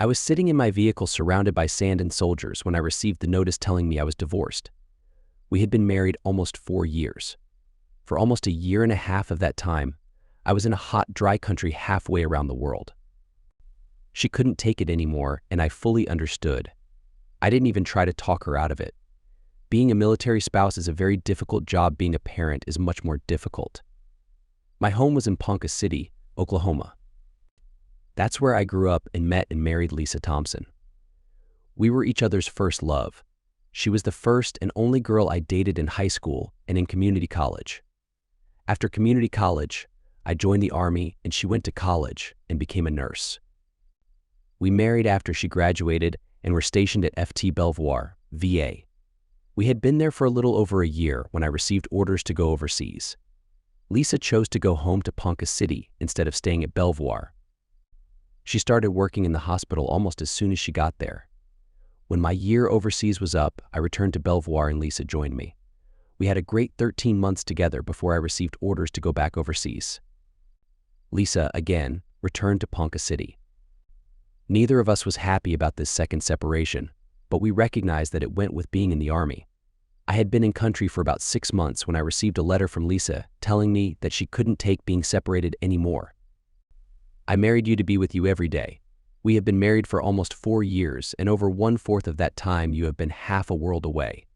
I was sitting in my vehicle surrounded by sand and soldiers when I received the notice telling me I was divorced. We had been married almost 4 years. For almost a year and a half of that time, I was in a hot, dry country halfway around the world. She couldn't take it anymore, and I fully understood. I didn't even try to talk her out of it. Being a military spouse is a very difficult job. Being a parent is much more difficult. My home was in Ponca City, Oklahoma. That's where I grew up and met and married Lisa Thompson. We were each other's first love. She was the first and only girl I dated in high school and in community college. After community college, I joined the Army and she went to college and became a nurse. We married after she graduated and were stationed at FT Belvoir, VA. We had been there for a little over a year when I received orders to go overseas. Lisa chose to go home to Ponca City instead of staying at Belvoir. She started working in the hospital almost as soon as she got there. When my year overseas was up, I returned to Belvoir and Lisa joined me. We had a great 13 months together before I received orders to go back overseas. Lisa, again, returned to Ponca City. Neither of us was happy about this second separation, but we recognized that it went with being in the Army. I had been in country for about 6 months when I received a letter from Lisa telling me that she couldn't take being separated anymore. I married you to be with you every day. We have been married for almost 4 years, and over 1/4 of that time you have been half a world away.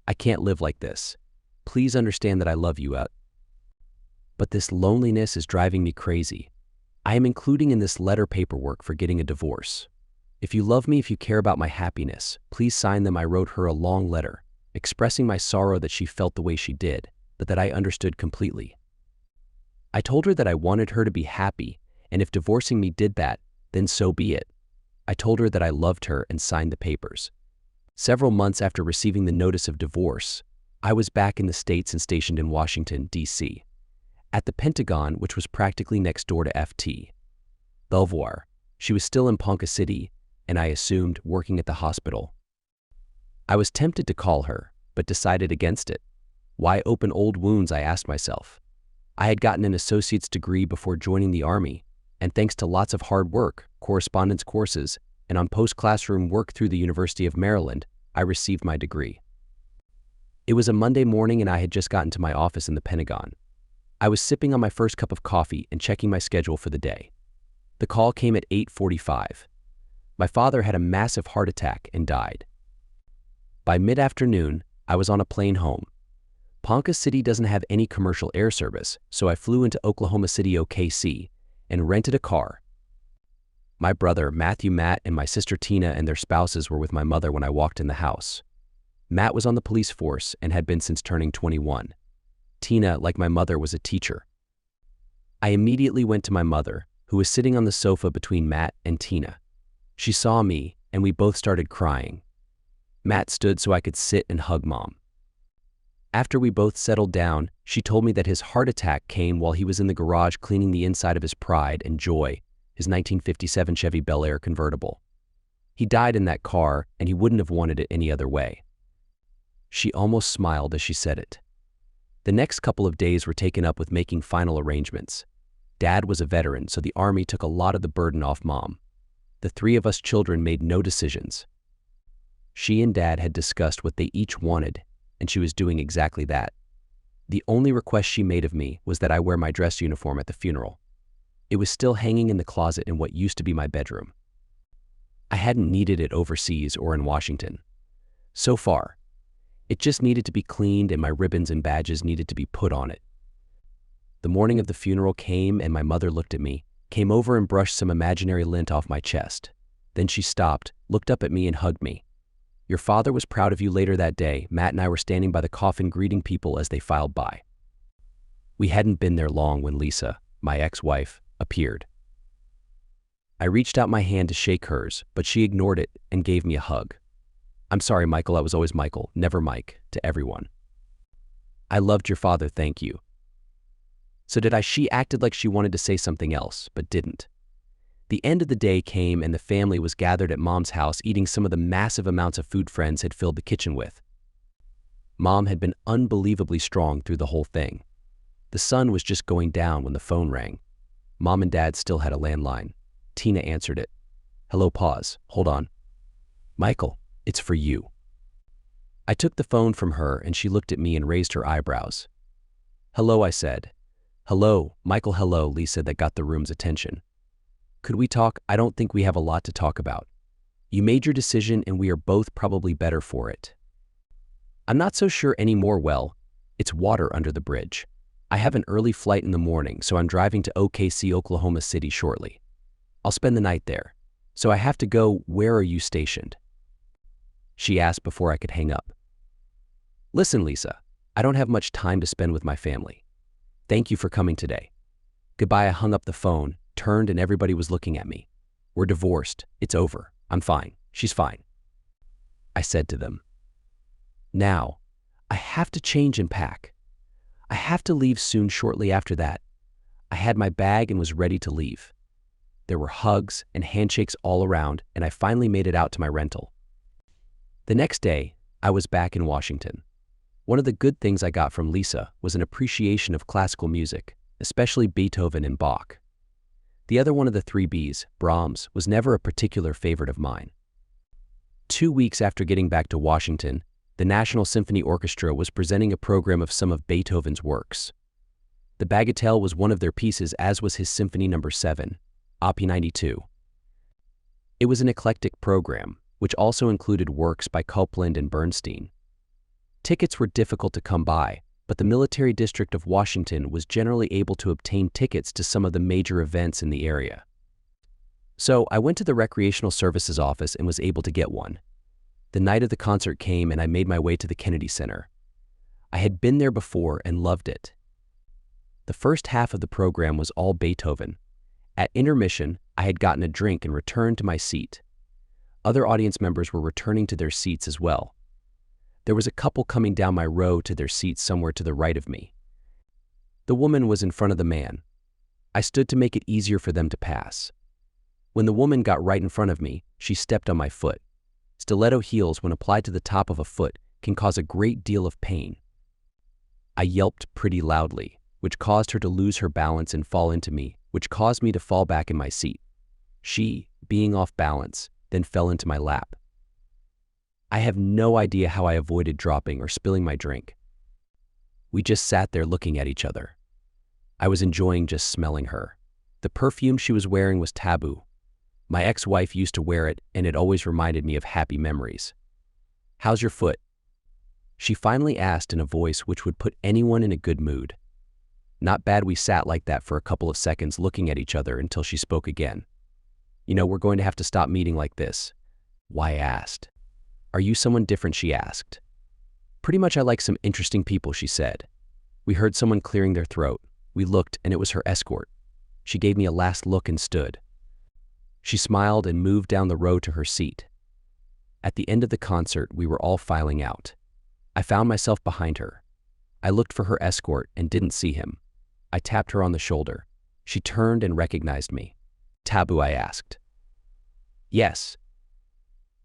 I can't live like this. Please understand that I love you out. But this loneliness is driving me crazy. I am including in this letter paperwork for getting a divorce. If you love me, if you care about my happiness, please sign them. I wrote her a long letter, expressing my sorrow that she felt the way she did, but that I understood completely. I told her that I wanted her to be happy, and if divorcing me did that, then so be it. I told her that I loved her and signed the papers. Several months after receiving the notice of divorce, I was back in the States and stationed in Washington, D.C., at the Pentagon, which was practically next door to FT Belvoir. She was still in Ponca City, and I assumed working at the hospital. I was tempted to call her, but decided against it. Why open old wounds, I asked myself. I had gotten an associate's degree before joining the Army, and thanks to lots of hard work, correspondence courses, and on post-classroom work through the University of Maryland, I received my degree. It was a Monday morning and I had just gotten to my office in the Pentagon. I was sipping on my first cup of coffee and checking my schedule for the day. The call came at 8:45. My father had a massive heart attack and died. By mid-afternoon, I was on a plane home. Ponca City doesn't have any commercial air service, so I flew into Oklahoma City, OKC, and rented a car. My brother, Matthew, Matt, and my sister Tina and their spouses were with my mother when I walked in the house. Matt was on the police force and had been since turning 21. Tina, like my mother, was a teacher. I immediately went to my mother, who was sitting on the sofa between Matt and Tina. She saw me, and we both started crying. Matt stood so I could sit and hug Mom. After we both settled down, she told me that his heart attack came while he was in the garage cleaning the inside of his Pride and Joy, his 1957 Chevy Bel Air convertible. He died in that car, and he wouldn't have wanted it any other way. She almost smiled as she said it. The next couple of days were taken up with making final arrangements. Dad was a veteran, so the Army took a lot of the burden off Mom. The 3 of us children made no decisions. She and Dad had discussed what they each wanted, and she was doing exactly that. The only request she made of me was that I wear my dress uniform at the funeral. It was still hanging in the closet in what used to be my bedroom. I hadn't needed it overseas or in Washington. So far, it just needed to be cleaned and my ribbons and badges needed to be put on it. The morning of the funeral came and my mother looked at me, came over and brushed some imaginary lint off my chest. Then she stopped, looked up at me and hugged me. Your father was proud of you. Later that day, Matt and I were standing by the coffin greeting people as they filed by. We hadn't been there long when Lisa, my ex-wife, appeared. I reached out my hand to shake hers, but she ignored it and gave me a hug. I'm sorry, Michael, I was always Michael, never Mike, to everyone. I loved your father, thank you. So did I. She acted like she wanted to say something else, but didn't. The end of the day came and the family was gathered at Mom's house eating some of the massive amounts of food friends had filled the kitchen with. Mom had been unbelievably strong through the whole thing. The sun was just going down when the phone rang. Mom and Dad still had a landline. Tina answered it. Hello, pause. Hold on. Michael, it's for you. I took the phone from her and she looked at me and raised her eyebrows. Hello, I said. Hello, Michael, hello, Lee said. That got the room's attention. Could we talk? I don't think we have a lot to talk about. You made your decision and we are both probably better for it. I'm not so sure anymore. Well, it's water under the bridge. I have an early flight in the morning, so I'm driving to OKC, Oklahoma City shortly. I'll spend the night there. So I have to go. Where are you stationed? She asked before I could hang up. Listen, Lisa, I don't have much time to spend with my family. Thank you for coming today. Goodbye. I hung up the phone, turned, and everybody was looking at me. We're divorced. It's over. I'm fine. She's fine. I said to them. Now, I have to change and pack. I have to leave soon. Shortly after that, I had my bag and was ready to leave. There were hugs and handshakes all around, and I finally made it out to my rental. The next day, I was back in Washington. One of the good things I got from Lisa was an appreciation of classical music, especially Beethoven and Bach. The other one of the three Bs, Brahms, was never a particular favorite of mine. 2 weeks after getting back to Washington, the National Symphony Orchestra was presenting a program of some of Beethoven's works. The Bagatelle was one of their pieces, as was his Symphony No. 7, Op. 92. It was an eclectic program, which also included works by Copland and Bernstein. Tickets were difficult to come by, but the Military District of Washington was generally able to obtain tickets to some of the major events in the area. So I went to the Recreational Services office and was able to get one. The night of the concert came and I made my way to the Kennedy Center. I had been there before and loved it. The first half of the program was all Beethoven. At intermission, I had gotten a drink and returned to my seat. Other audience members were returning to their seats as well. There was a couple coming down my row to their seats somewhere to the right of me. The woman was in front of the man. I stood to make it easier for them to pass. When the woman got right in front of me, she stepped on my foot. Stiletto heels, when applied to the top of a foot, can cause a great deal of pain. I yelped pretty loudly, which caused her to lose her balance and fall into me, which caused me to fall back in my seat. She, being off balance, then fell into my lap. I have no idea how I avoided dropping or spilling my drink. We just sat there looking at each other. I was enjoying just smelling her. The perfume she was wearing was taboo. My ex-wife used to wear it, and it always reminded me of happy memories. How's your foot? She finally asked in a voice which would put anyone in a good mood. Not bad. We sat like that for a couple of seconds looking at each other until she spoke again. You know, we're going to have to stop meeting like this. Why? I asked. Are you someone different? She asked. Pretty much. I like some interesting people, she said. We heard someone clearing their throat. We looked, and it was her escort. She gave me a last look and stood. She smiled and moved down the row to her seat. At the end of the concert, we were all filing out. I found myself behind her. I looked for her escort and didn't see him. I tapped her on the shoulder. She turned and recognized me. Taboo? I asked. Yes.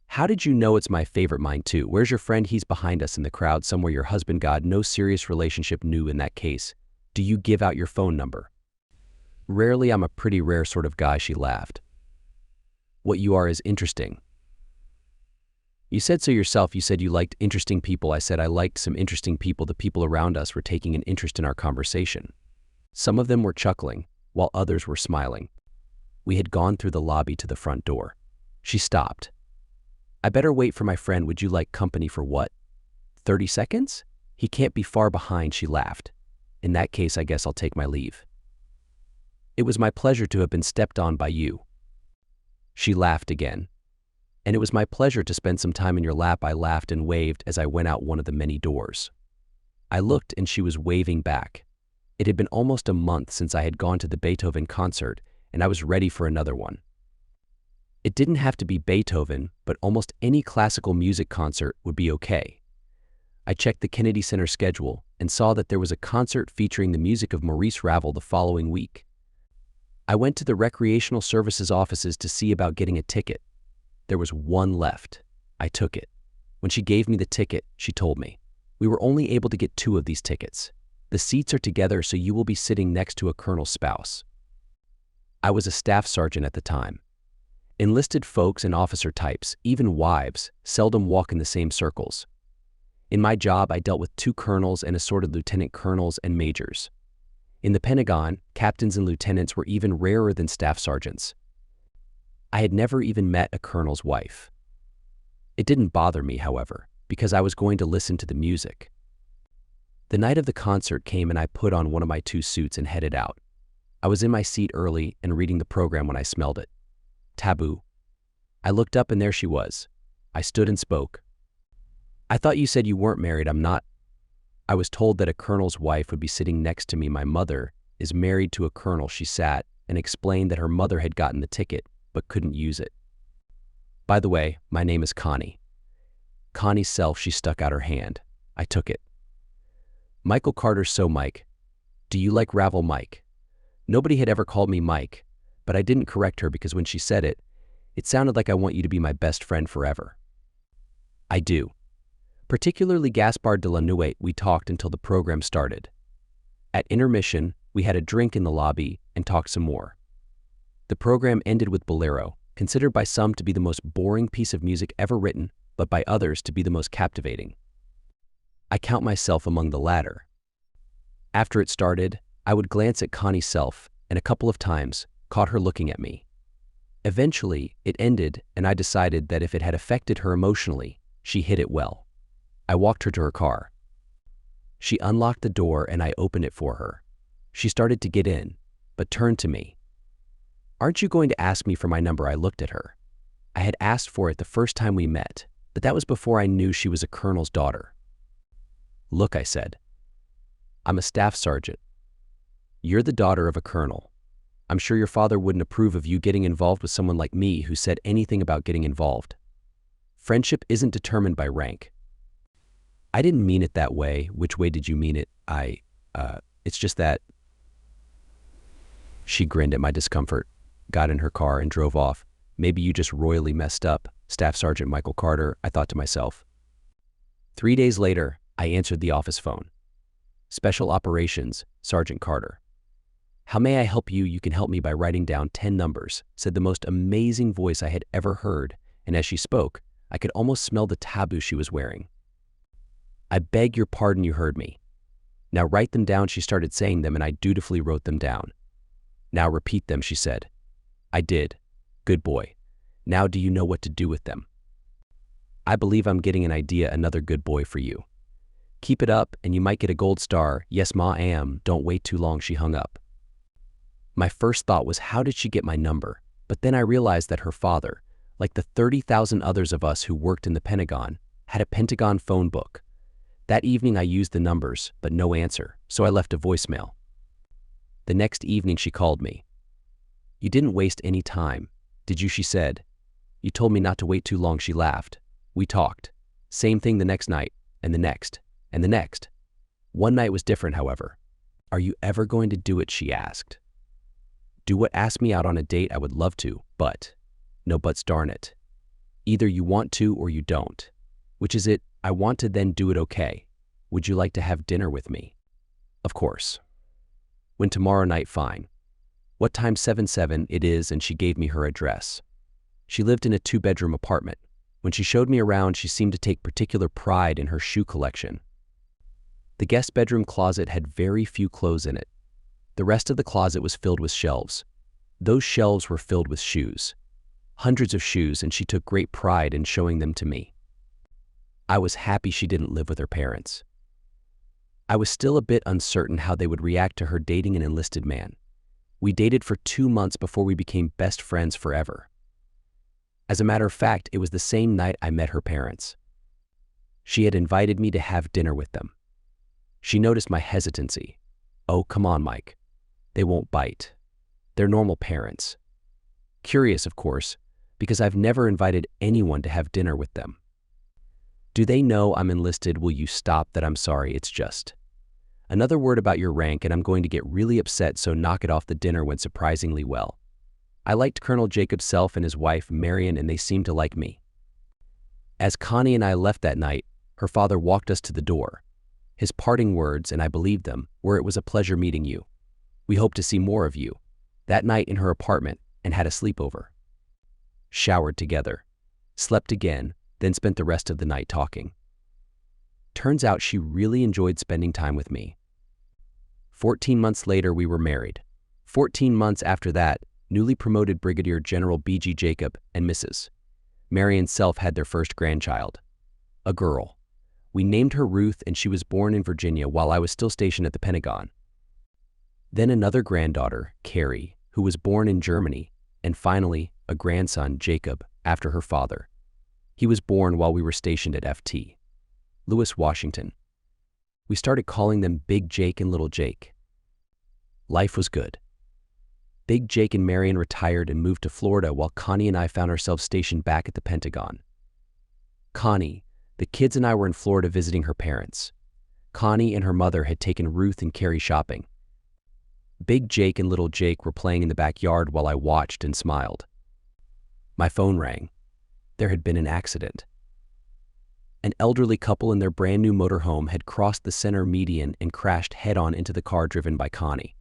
How did you know? It's my favorite. Mine too. Where's your friend? He's behind us in the crowd somewhere. Your husband? God, no serious relationship. New in that case. Do you give out your phone number? Rarely. I'm a pretty rare sort of guy. She laughed. What you are is interesting. You said so yourself. You said you liked interesting people. I said I liked some interesting people. The people around us were taking an interest in our conversation. Some of them were chuckling, while others were smiling. We had gone through the lobby to the front door. She stopped. I better wait for my friend. Would you like company for what? 30 seconds? He can't be far behind. She laughed. In that case, I guess I'll take my leave. It was my pleasure to have been stepped on by you. She laughed again. And it was my pleasure to spend some time in your lap. I laughed and waved as I went out one of the many doors. I looked and she was waving back. It had been almost a month since I had gone to the Beethoven concert, and I was ready for another one. It didn't have to be Beethoven, but almost any classical music concert would be okay. I checked the Kennedy Center schedule and saw that there was a concert featuring the music of Maurice Ravel the following week. I went to the Recreational Services offices to see about getting a ticket. There was one left. I took it. When she gave me the ticket, she told me, "We were only able to get 2 of these tickets. The seats are together, so you will be sitting next to a colonel's spouse." I was a staff sergeant at the time. Enlisted folks and officer types, even wives, seldom walk in the same circles. In my job, I dealt with 2 colonels and assorted lieutenant colonels and majors. In the Pentagon, captains and lieutenants were even rarer than staff sergeants. I had never even met a colonel's wife. It didn't bother me, however, because I was going to listen to the music. The night of the concert came and I put on one of my 2 suits and headed out. I was in my seat early and reading the program when I smelled it. Taboo. I looked up and there she was. I stood and spoke. "I thought you said you weren't married." "I'm not." I was told that a colonel's wife would be sitting next to me. "My mother is married to a colonel." She sat and explained that her mother had gotten the ticket but couldn't use it. "By the way, my name is Connie." Connie's self, she stuck out her hand. I took it. "Michael Carter." "So Mike. Do you like Ravel Mike?" Nobody had ever called me Mike, but I didn't correct her because when she said it, it sounded like "I want you to be my best friend forever." "I do." Particularly Gaspard de la Nuit. We talked until the program started. At intermission, we had a drink in the lobby and talked some more. The program ended with Bolero, considered by some to be the most boring piece of music ever written, but by others to be the most captivating. I count myself among the latter. After it started, I would glance at Connie's self, and a couple of times caught her looking at me. Eventually, it ended, and I decided that if it had affected her emotionally, she hid it well. I walked her to her car. She unlocked the door and I opened it for her. She started to get in, but turned to me. "Aren't you going to ask me for my number?" I looked at her. I had asked for it the first time we met, but that was before I knew she was a colonel's daughter. "Look," I said. "I'm a staff sergeant. You're the daughter of a colonel. I'm sure your father wouldn't approve of you getting involved with someone like me who said anything about getting involved. Friendship isn't determined by rank." "I didn't mean it that way." "Which way did you mean it?" It's just that." She grinned at my discomfort, got in her car and drove off. "Maybe you just royally messed up, Staff Sergeant Michael Carter," I thought to myself. 3 days later, I answered the office phone. "Special Operations, Sergeant Carter." "How may I help you?" "You can help me by writing down 10 numbers, said the most amazing voice I had ever heard, and as she spoke, I could almost smell the taboo she was wearing. "I beg your pardon." "You heard me." "Now write them down." She started saying them and I dutifully wrote them down. "Now repeat them," she said. I did. "Good boy. Now do you know what to do with them?" "I believe I'm getting an idea." "Another good boy for you. Keep it up and you might get a gold star." "Yes, Ma, I am." "Don't wait too long." She hung up. My first thought was, how did she get my number? But then I realized that her father, like the 30,000 others of us who worked in the Pentagon, had a Pentagon phone book. That evening I used the numbers, but no answer, so I left a voicemail. The next evening she called me. "You didn't waste any time, did you?" she said. "You told me not to wait too long." She laughed. We talked. Same thing the next night, and the next, and the next. One night was different, however. "Are you ever going to do it?" she asked. "Do what?" "Ask me out on a date." "I would love to, but..." "No buts, darn it. Either you want to or you don't." "Which is it?" "I want to." "Then do it." "Okay. Would you like to have dinner with me?" "Of course." "When tomorrow night?" "Fine." "What time?" 7/7 it is, and she gave me her address. She lived in a 2-bedroom apartment. When she showed me around, she seemed to take particular pride in her shoe collection. The guest bedroom closet had very few clothes in it. The rest of the closet was filled with shelves. Those shelves were filled with shoes. Hundreds of shoes, and she took great pride in showing them to me. I was happy she didn't live with her parents. I was still a bit uncertain how they would react to her dating an enlisted man. We dated for 2 months before we became best friends forever. As a matter of fact, it was the same night I met her parents. She had invited me to have dinner with them. She noticed my hesitancy. "Oh, come on, Mike. They won't bite. They're normal parents." Curious, of course, because I've never invited anyone to have dinner with them. "Do they know I'm enlisted?" "Will you stop that?" "I'm sorry, it's just another word about your rank and I'm going to get really upset, so knock it off." The dinner went surprisingly well. I liked Colonel Jacob's self and his wife, Marion, and they seemed to like me. As Connie and I left that night, her father walked us to the door. His parting words, and I believed them, were, "It was a pleasure meeting you. We hope to see more of you." That night in her apartment and had a sleepover. showered together, slept again, then spent the rest of the night talking. Turns out she really enjoyed spending time with me. 14 months later, we were married. 14 months after that, newly promoted Brigadier General B.G. Jacob and Mrs. Marion Self had their first grandchild, a girl. We named her Ruth, and she was born in Virginia while I was still stationed at the Pentagon. Then another granddaughter, Carrie, who was born in Germany, and finally a grandson, Jacob, after her father. He was born while we were stationed at FT. Lewis, Washington. We started calling them Big Jake and Little Jake. Life was good. Big Jake and Marion retired and moved to Florida while Connie and I found ourselves stationed back at the Pentagon. Connie, the kids and I were in Florida visiting her parents. Connie and her mother had taken Ruth and Carrie shopping. Big Jake and Little Jake were playing in the backyard while I watched and smiled. My phone rang. There had been an accident. An elderly couple in their brand new motorhome had crossed the center median and crashed head-on into the car driven by Connie.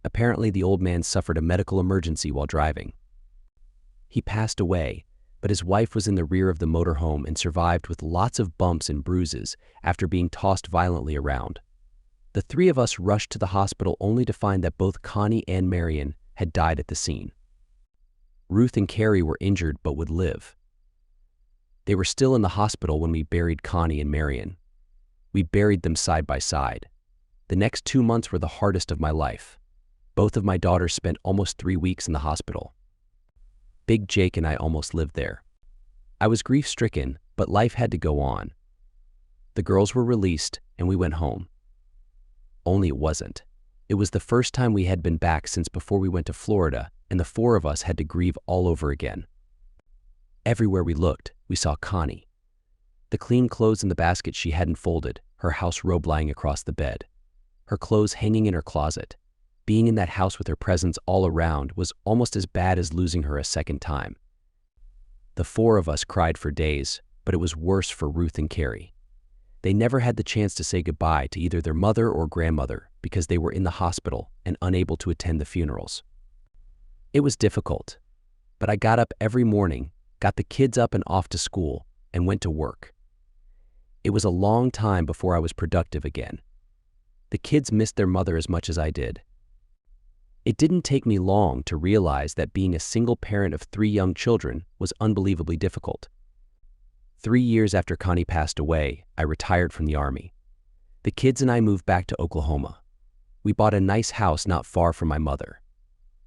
Apparently, the old man suffered a medical emergency while driving. He passed away, but his wife was in the rear of the motorhome and survived with lots of bumps and bruises after being tossed violently around. The three of us rushed to the hospital only to find that both Connie and Marion had died at the scene. Ruth and Carrie were injured but would live. They were still in the hospital when we buried Connie and Marion. We buried them side by side. The next 2 months were the hardest of my life. Both of my daughters spent almost 3 weeks in the hospital. Big Jake and I almost lived there. I was grief-stricken, but life had to go on. The girls were released, and we went home. Only it wasn't. It was the first time we had been back since before we went to Florida, and the four of us had to grieve all over again. Everywhere we looked, we saw Connie. The clean clothes in the basket she hadn't folded, her house robe lying across the bed, her clothes hanging in her closet. Being in that house with her presence all around was almost as bad as losing her a second time. The four of us cried for days, but it was worse for Ruth and Carrie. They never had the chance to say goodbye to either their mother or grandmother because they were in the hospital and unable to attend the funerals. It was difficult, but I got up every morning, got the kids up and off to school, and went to work. It was a long time before I was productive again. The kids missed their mother as much as I did. It didn't take me long to realize that being a single parent of 3 young children was unbelievably difficult. 3 years after Connie passed away, I retired from the Army. The kids and I moved back to Oklahoma. We bought a nice house not far from my mother.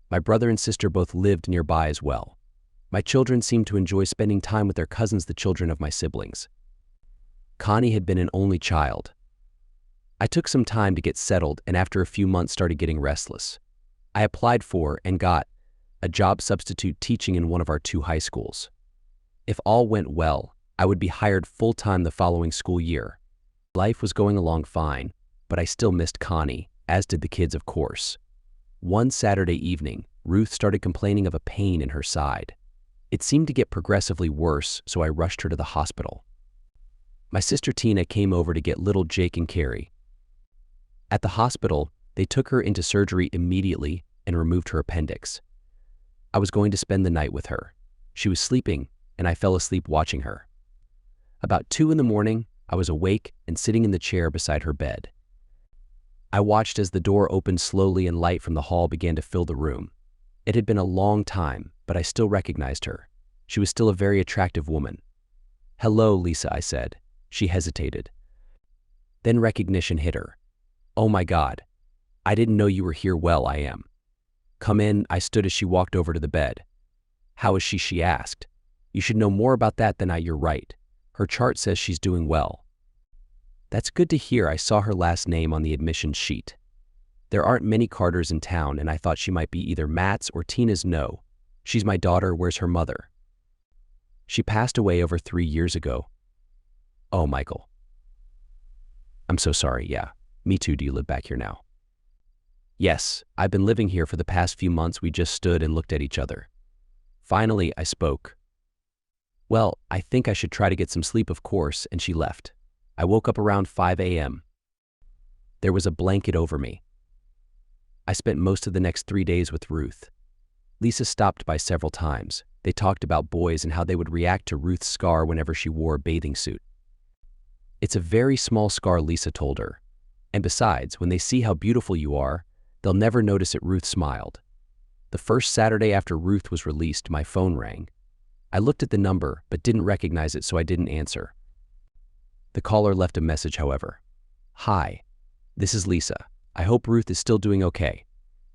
My brother and sister both lived nearby as well. My children seemed to enjoy spending time with their cousins, the children of my siblings. Connie had been an only child. I took some time to get settled and after a few months started getting restless. I applied for and got a job substitute teaching in one of our 2 high schools. If all went well, I would be hired full-time the following school year. Life was going along fine, but I still missed Connie, as did the kids, of course. One Saturday evening, Ruth started complaining of a pain in her side. It seemed to get progressively worse, so I rushed her to the hospital. My sister Tina came over to get little Jake and Carrie. At the hospital, they took her into surgery immediately and removed her appendix. I was going to spend the night with her. She was sleeping, and I fell asleep watching her. About 2 in the morning, I was awake and sitting in the chair beside her bed. I watched as the door opened slowly and light from the hall began to fill the room. It had been a long time, but I still recognized her. She was still a very attractive woman. "Hello, Lisa," I said. She hesitated. Then recognition hit her. "Oh my God. I didn't know you were here." "Well, I am." "Come in," I stood as she walked over to the bed. "How is she?" she asked. "You should know more about that than I." "You're right. Her chart says she's doing well." "That's good to hear." I saw her last name on the admissions sheet. There aren't many Carters in town, and I thought she might be either Matt's or Tina's. "No. She's my daughter." "Where's her mother?" "She passed away over 3 years ago." "Oh, Michael. I'm so sorry." "Yeah, me too. Do you live back here now?" "Yes, I've been living here for the past few months." We just stood and looked at each other. Finally, I spoke. "Well, I think I should try to get some sleep, of course," and she left. I woke up around 5 a.m. There was a blanket over me. I spent most of the next 3 days with Ruth. Lisa stopped by several times. They talked about boys and how they would react to Ruth's scar whenever she wore a bathing suit. It's a very small scar, Lisa told her. And besides, when they see how beautiful you are, they'll never notice it. Ruth smiled. The first Saturday after Ruth was released, my phone rang. I looked at the number, but didn't recognize it, so I didn't answer. The caller left a message, however. "Hi, this is Lisa. I hope Ruth is still doing okay.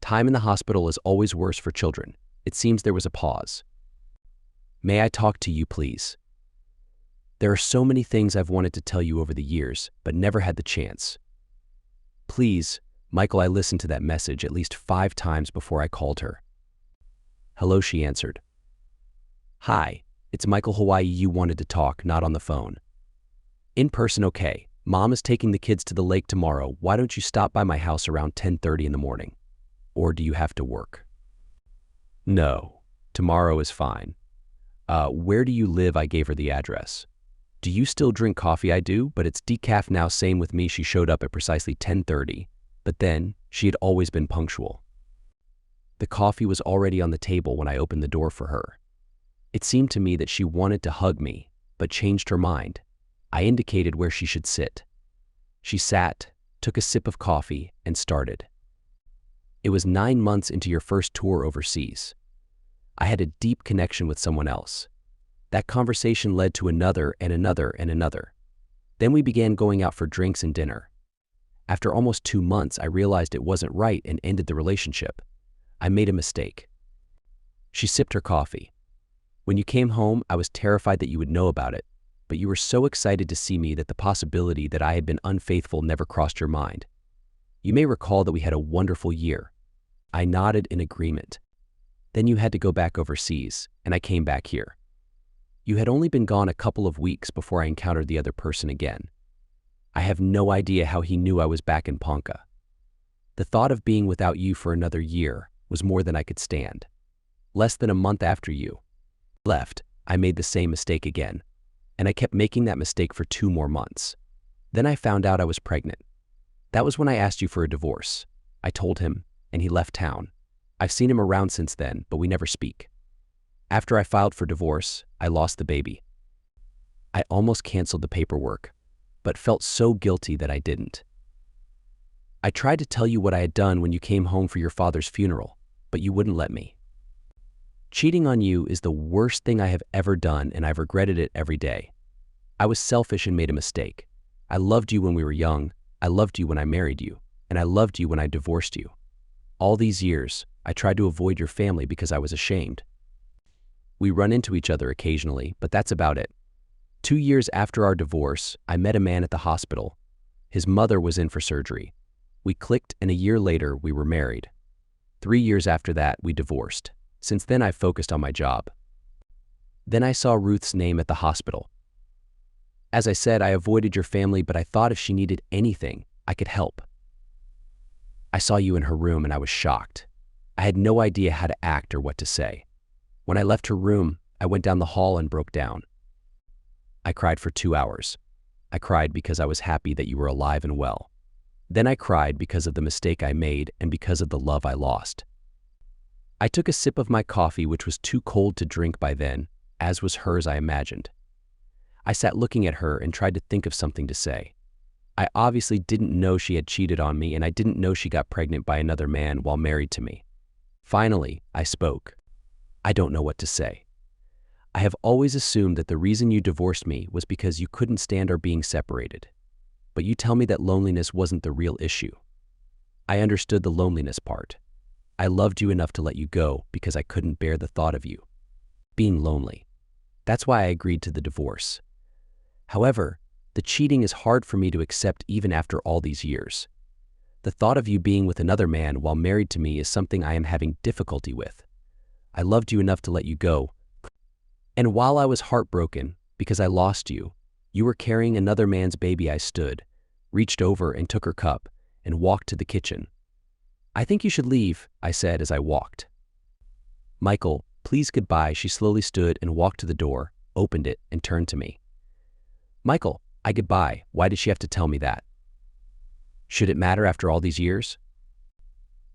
Time in the hospital is always worse for children." It seems there was a pause. "May I talk to you, please? There are so many things I've wanted to tell you over the years, but never had the chance. Please, Michael." I listened to that message at least 5 times before I called her. "Hello," she answered. "Hi, it's Michael. Hawaii. You wanted to talk, not on the phone." "In person, okay. Mom is taking the kids to the lake tomorrow. Why don't you stop by my house around 10:30 in the morning? Or do you have to work?" "No, tomorrow is fine. Where do you live?" I gave her the address. "Do you still drink coffee?" "I do, but it's decaf now." "Same with me." She showed up at precisely 10:30, but then she had always been punctual. The coffee was already on the table when I opened the door for her. It seemed to me that she wanted to hug me, but changed her mind. I indicated where she should sit. She sat, took a sip of coffee, and started. "It was 9 months into your first tour overseas. I had a deep connection with someone else. That conversation led to another and another and another. Then we began going out for drinks and dinner. After almost 2 months, I realized it wasn't right and ended the relationship. I made a mistake." She sipped her coffee. "When you came home, I was terrified that you would know about it, but you were so excited to see me that the possibility that I had been unfaithful never crossed your mind. You may recall that we had a wonderful year." I nodded in agreement. "Then you had to go back overseas, and I came back here. You had only been gone a couple of weeks before I encountered the other person again. I have no idea how he knew I was back in Ponca. The thought of being without you for another year was more than I could stand. Less than a month after you left, I made the same mistake again, and I kept making that mistake for 2 more months. Then I found out I was pregnant. That was when I asked you for a divorce. I told him, and he left town. I've seen him around since then, but we never speak. After I filed for divorce, I lost the baby. I almost canceled the paperwork, but felt so guilty that I didn't. I tried to tell you what I had done when you came home for your father's funeral, but you wouldn't let me. Cheating on you is the worst thing I have ever done, and I've regretted it every day. I was selfish and made a mistake. I loved you when we were young, I loved you when I married you, and I loved you when I divorced you. All these years, I tried to avoid your family because I was ashamed. We run into each other occasionally, but that's about it. 2 years after our divorce, I met a man at the hospital. His mother was in for surgery. We clicked, and a year later, we were married. 3 years after that, we divorced. Since then, I've focused on my job. Then I saw Ruth's name at the hospital. As I said, I avoided your family, but I thought if she needed anything, I could help. I saw you in her room, and I was shocked. I had no idea how to act or what to say. When I left her room, I went down the hall and broke down. I cried for 2 hours. I cried because I was happy that you were alive and well. Then I cried because of the mistake I made and because of the love I lost. I took a sip of my coffee, which was too cold to drink by then, as was hers, I imagined. I sat looking at her and tried to think of something to say. I obviously didn't know she had cheated on me, and I didn't know she got pregnant by another man while married to me. Finally, I spoke. "I don't know what to say. I have always assumed that the reason you divorced me was because you couldn't stand our being separated. But you tell me that loneliness wasn't the real issue. I understood the loneliness part. I loved you enough to let you go because I couldn't bear the thought of you being lonely. That's why I agreed to the divorce. However, the cheating is hard for me to accept even after all these years. The thought of you being with another man while married to me is something I am having difficulty with. I loved you enough to let you go. And while I was heartbroken because I lost you, you were carrying another man's baby. I stood, reached over and took her cup, and walked to the kitchen. I think you should leave, I said as I walked. Michael, please goodbye. She slowly stood and walked to the door, opened it, and turned to me. Michael, I goodbye. Why did she have to tell me that? Should it matter after all these years?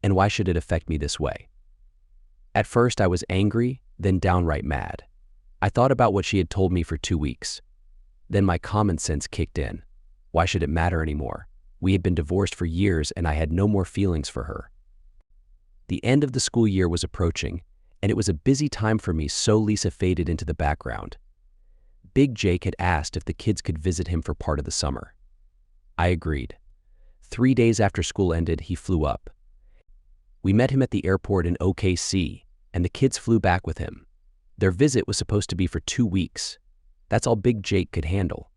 And why should it affect me this way? At first, I was angry, then downright mad. I thought about what she had told me for 2 weeks. Then my common sense kicked in. Why should it matter anymore? We had been divorced for years and I had no more feelings for her. The end of the school year was approaching, and it was a busy time for me, so Lisa faded into the background. Big Jake had asked if the kids could visit him for part of the summer. I agreed. 3 days after school ended, he flew up. We met him at the airport in OKC, and the kids flew back with him. Their visit was supposed to be for 2 weeks. That's all Big Jake could handle.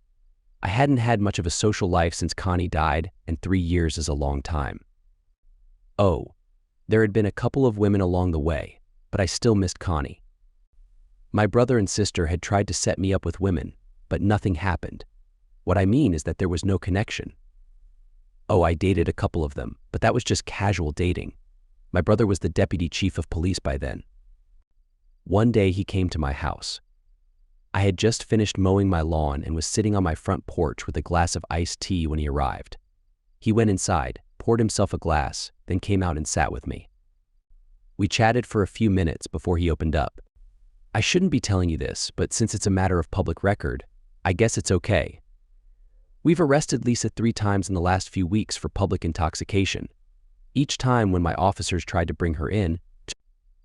I hadn't had much of a social life since Connie died, and 3 years is a long time. Oh, there had been a couple of women along the way, but I still missed Connie. My brother and sister had tried to set me up with women, but nothing happened. What I mean is that there was no connection. Oh, I dated a couple of them, but that was just casual dating. My brother was the deputy chief of police by then. One day he came to my house. I had just finished mowing my lawn and was sitting on my front porch with a glass of iced tea when he arrived. He went inside, poured himself a glass, then came out and sat with me. We chatted for a few minutes before he opened up. I shouldn't be telling you this, but since it's a matter of public record, I guess it's okay. We've arrested Lisa 3 times in the last few weeks for public intoxication. Each time when my officers tried to bring her in,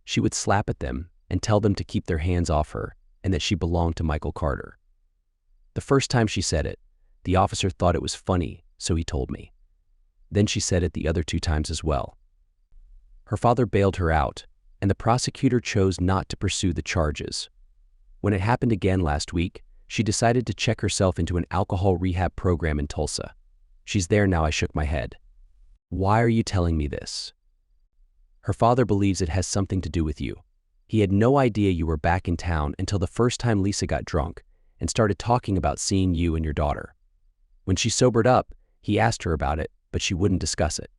she would slap at them and tell them to keep their hands off her and that she belonged to Michael Carter. The first time she said it, the officer thought it was funny, so he told me. Then she said it the other 2 times as well. Her father bailed her out, and the prosecutor chose not to pursue the charges. When it happened again last week, she decided to check herself into an alcohol rehab program in Tulsa. She's there now. I shook my head. Why are you telling me this? Her father believes it has something to do with you. He had no idea you were back in town until the first time Lisa got drunk and started talking about seeing you and your daughter. When she sobered up, he asked her about it, but she wouldn't discuss it.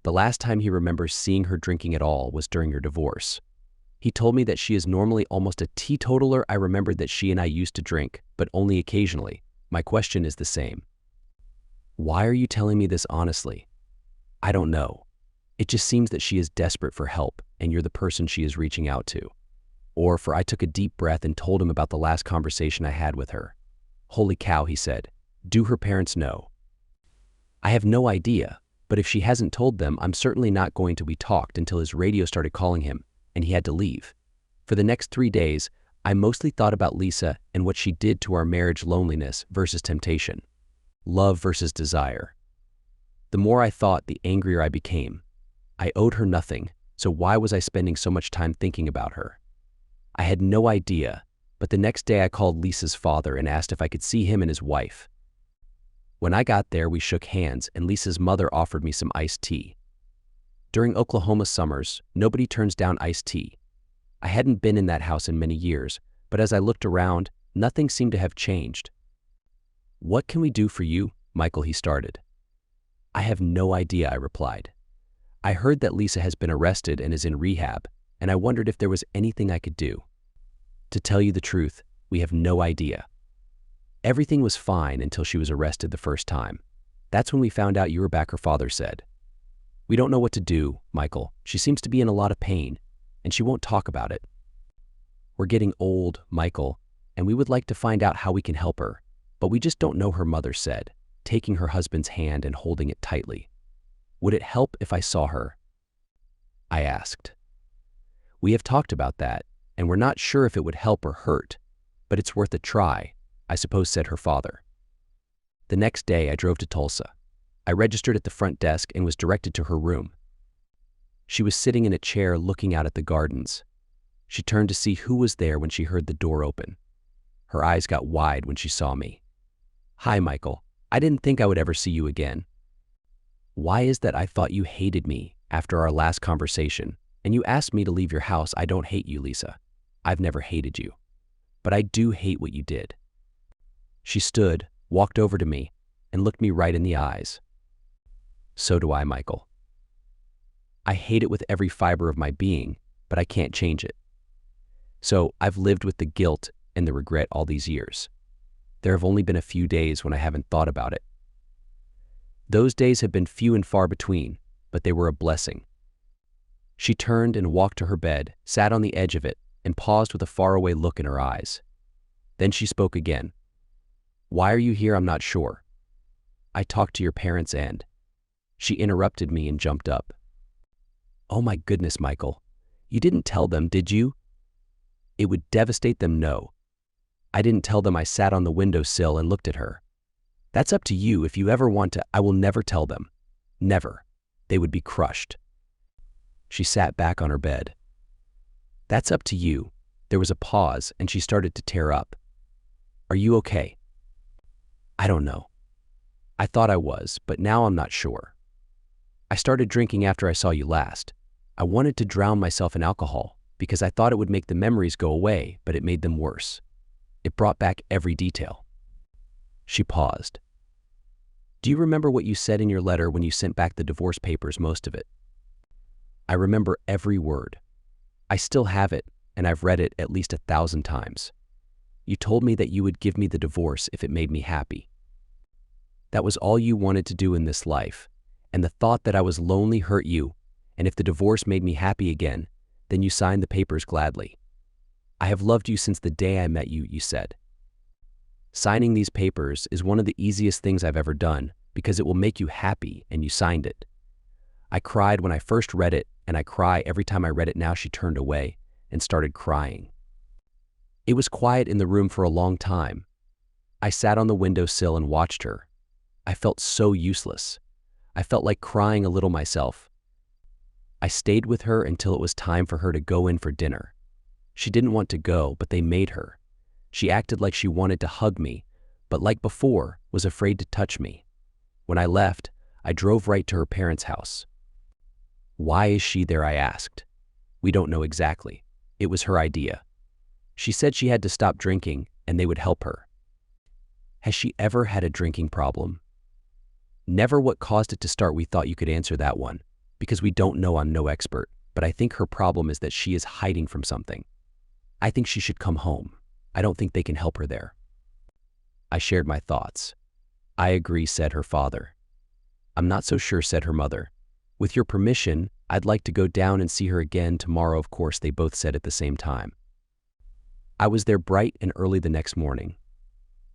The last time he remembers seeing her drinking at all was during your divorce. He told me that she is normally almost a teetotaler. I remembered that she and I used to drink, but only occasionally. My question is the same. Why are you telling me this honestly? I don't know. It just seems that she is desperate for help, and you're the person she is reaching out to. I took a deep breath and told him about the last conversation I had with her. Holy cow, he said. Do her parents know? I have no idea, but if she hasn't told them, I'm certainly not going to. We talked until his radio started calling him, and he had to leave. For the next 3 days, I mostly thought about Lisa and what she did to our marriage. Loneliness versus temptation. Love versus desire. The more I thought, the angrier I became. I owed her nothing, so why was I spending so much time thinking about her? I had no idea, but the next day I called Lisa's father and asked if I could see him and his wife. When I got there, we shook hands and Lisa's mother offered me some iced tea. During Oklahoma summers, nobody turns down iced tea. I hadn't been in that house in many years, but as I looked around, nothing seemed to have changed. What can we do for you, Michael? He started. I have no idea, I replied. I heard that Lisa has been arrested and is in rehab, and I wondered if there was anything I could do. To tell you the truth, we have no idea. Everything was fine until she was arrested the first time. That's when we found out you were back, her father said. We don't know what to do, Michael. She seems to be in a lot of pain, and she won't talk about it. We're getting old, Michael, and we would like to find out how we can help her, but we just don't know, her mother said, taking her husband's hand and holding it tightly. Would it help if I saw her? I asked. We have talked about that, and we're not sure if it would help or hurt, but it's worth a try, I suppose, said her father. The next day I drove to Tulsa. I registered at the front desk and was directed to her room. She was sitting in a chair looking out at the gardens. She turned to see who was there when she heard the door open. Her eyes got wide when she saw me. Hi, Michael. I didn't think I would ever see you again. Why is that? I thought you hated me after our last conversation, and you asked me to leave your house. I don't hate you, Lisa. I've never hated you. But I do hate what you did. She stood, walked over to me, and looked me right in the eyes. So do I, Michael. I hate it with every fiber of my being, but I can't change it. So I've lived with the guilt and the regret all these years. There have only been a few days when I haven't thought about it. Those days have been few and far between, but they were a blessing. She turned and walked to her bed, sat on the edge of it, and paused with a faraway look in her eyes. Then she spoke again. "Why are you here? I'm not sure. I talked to your parents and—" She interrupted me and jumped up. "Oh my goodness, Michael. You didn't tell them, did you? It would devastate them, no. I didn't tell them. I sat on the windowsill and looked at her. That's up to you if you ever want to. I will never tell them. Never. They would be crushed." She sat back on her bed. "That's up to you." There was a pause and she started to tear up. "Are you okay?" "I don't know. I thought I was, but now I'm not sure. I started drinking after I saw you last. I wanted to drown myself in alcohol because I thought it would make the memories go away, but it made them worse. It brought back every detail." She paused. "Do you remember what you said in your letter when you sent back the divorce papers, most of it?" "I remember every word. I still have it, and I've read it at least 1,000 times. You told me that you would give me the divorce if it made me happy. That was all you wanted to do in this life, and the thought that I was lonely hurt you, and if the divorce made me happy again, then you signed the papers gladly. I have loved you since the day I met you," you said. "Signing these papers is one of the easiest things I've ever done because it will make you happy, and you signed it. I cried when I first read it, and I cry every time I read it now." She turned away and started crying. It was quiet in the room for a long time. I sat on the windowsill and watched her. I felt so useless. I felt like crying a little myself. I stayed with her until it was time for her to go in for dinner. She didn't want to go, but they made her. She acted like she wanted to hug me, but like before, was afraid to touch me. When I left, I drove right to her parents' house. "Why is she there?" I asked. "We don't know exactly. It was her idea. She said she had to stop drinking and they would help her." "Has she ever had a drinking problem?" "Never. What caused it to start?" "We thought you could answer that one, because we don't know. I'm no expert, but I think her problem is that she is hiding from something. I think she should come home. I don't think they can help her there." I shared my thoughts. "I agree," said her father. "I'm not so sure," said her mother. "With your permission, I'd like to go down and see her again tomorrow." Of course, they both said at the same time. I was there bright and early the next morning.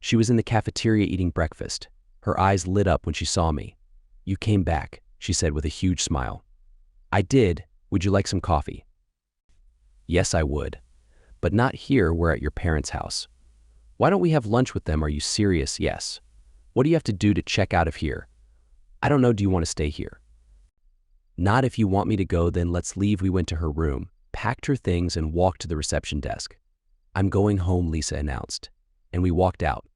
She was in the cafeteria eating breakfast. Her eyes lit up when she saw me. "You came back," she said with a huge smile. "I did. Would you like some coffee?" "Yes, I would. But not here. We're at your parents' house. Why don't we have lunch with them?" "Are you serious?" "Yes." "What do you have to do to check out of here?" "I don't know. Do you want to stay here?" "Not if you want me to go, then let's leave." We went to her room, packed her things, and walked to the reception desk. "I'm going home," Lisa announced, and we walked out.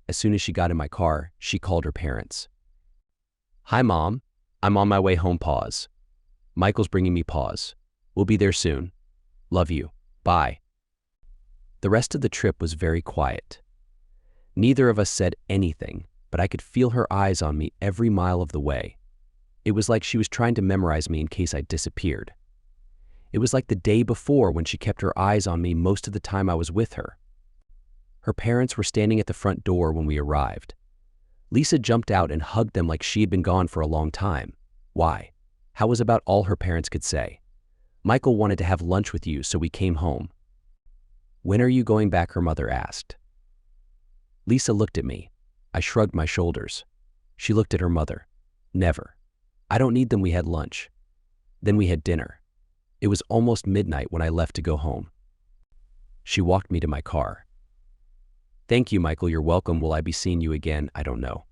As soon as she got in my car, she called her parents. "Hi, Mom. I'm on my way home." Pause. "Michael's bringing me." Pause. "We'll be there soon. Love you. Bye." The rest of the trip was very quiet. Neither of us said anything, but I could feel her eyes on me every mile of the way. It was like she was trying to memorize me in case I disappeared. It was like the day before when she kept her eyes on me most of the time I was with her. Her parents were standing at the front door when we arrived. Lisa jumped out and hugged them like she had been gone for a long time. "Why?" How was about all her parents could say. "Michael wanted to have lunch with you, so we came home." "When are you going back?" her mother asked. Lisa looked at me. I shrugged my shoulders. She looked at her mother. "Never. I don't need them." We had lunch. Then we had dinner. It was almost midnight when I left to go home. She walked me to my car. "Thank you, Michael. You're welcome. Will I be seeing you again? I don't know."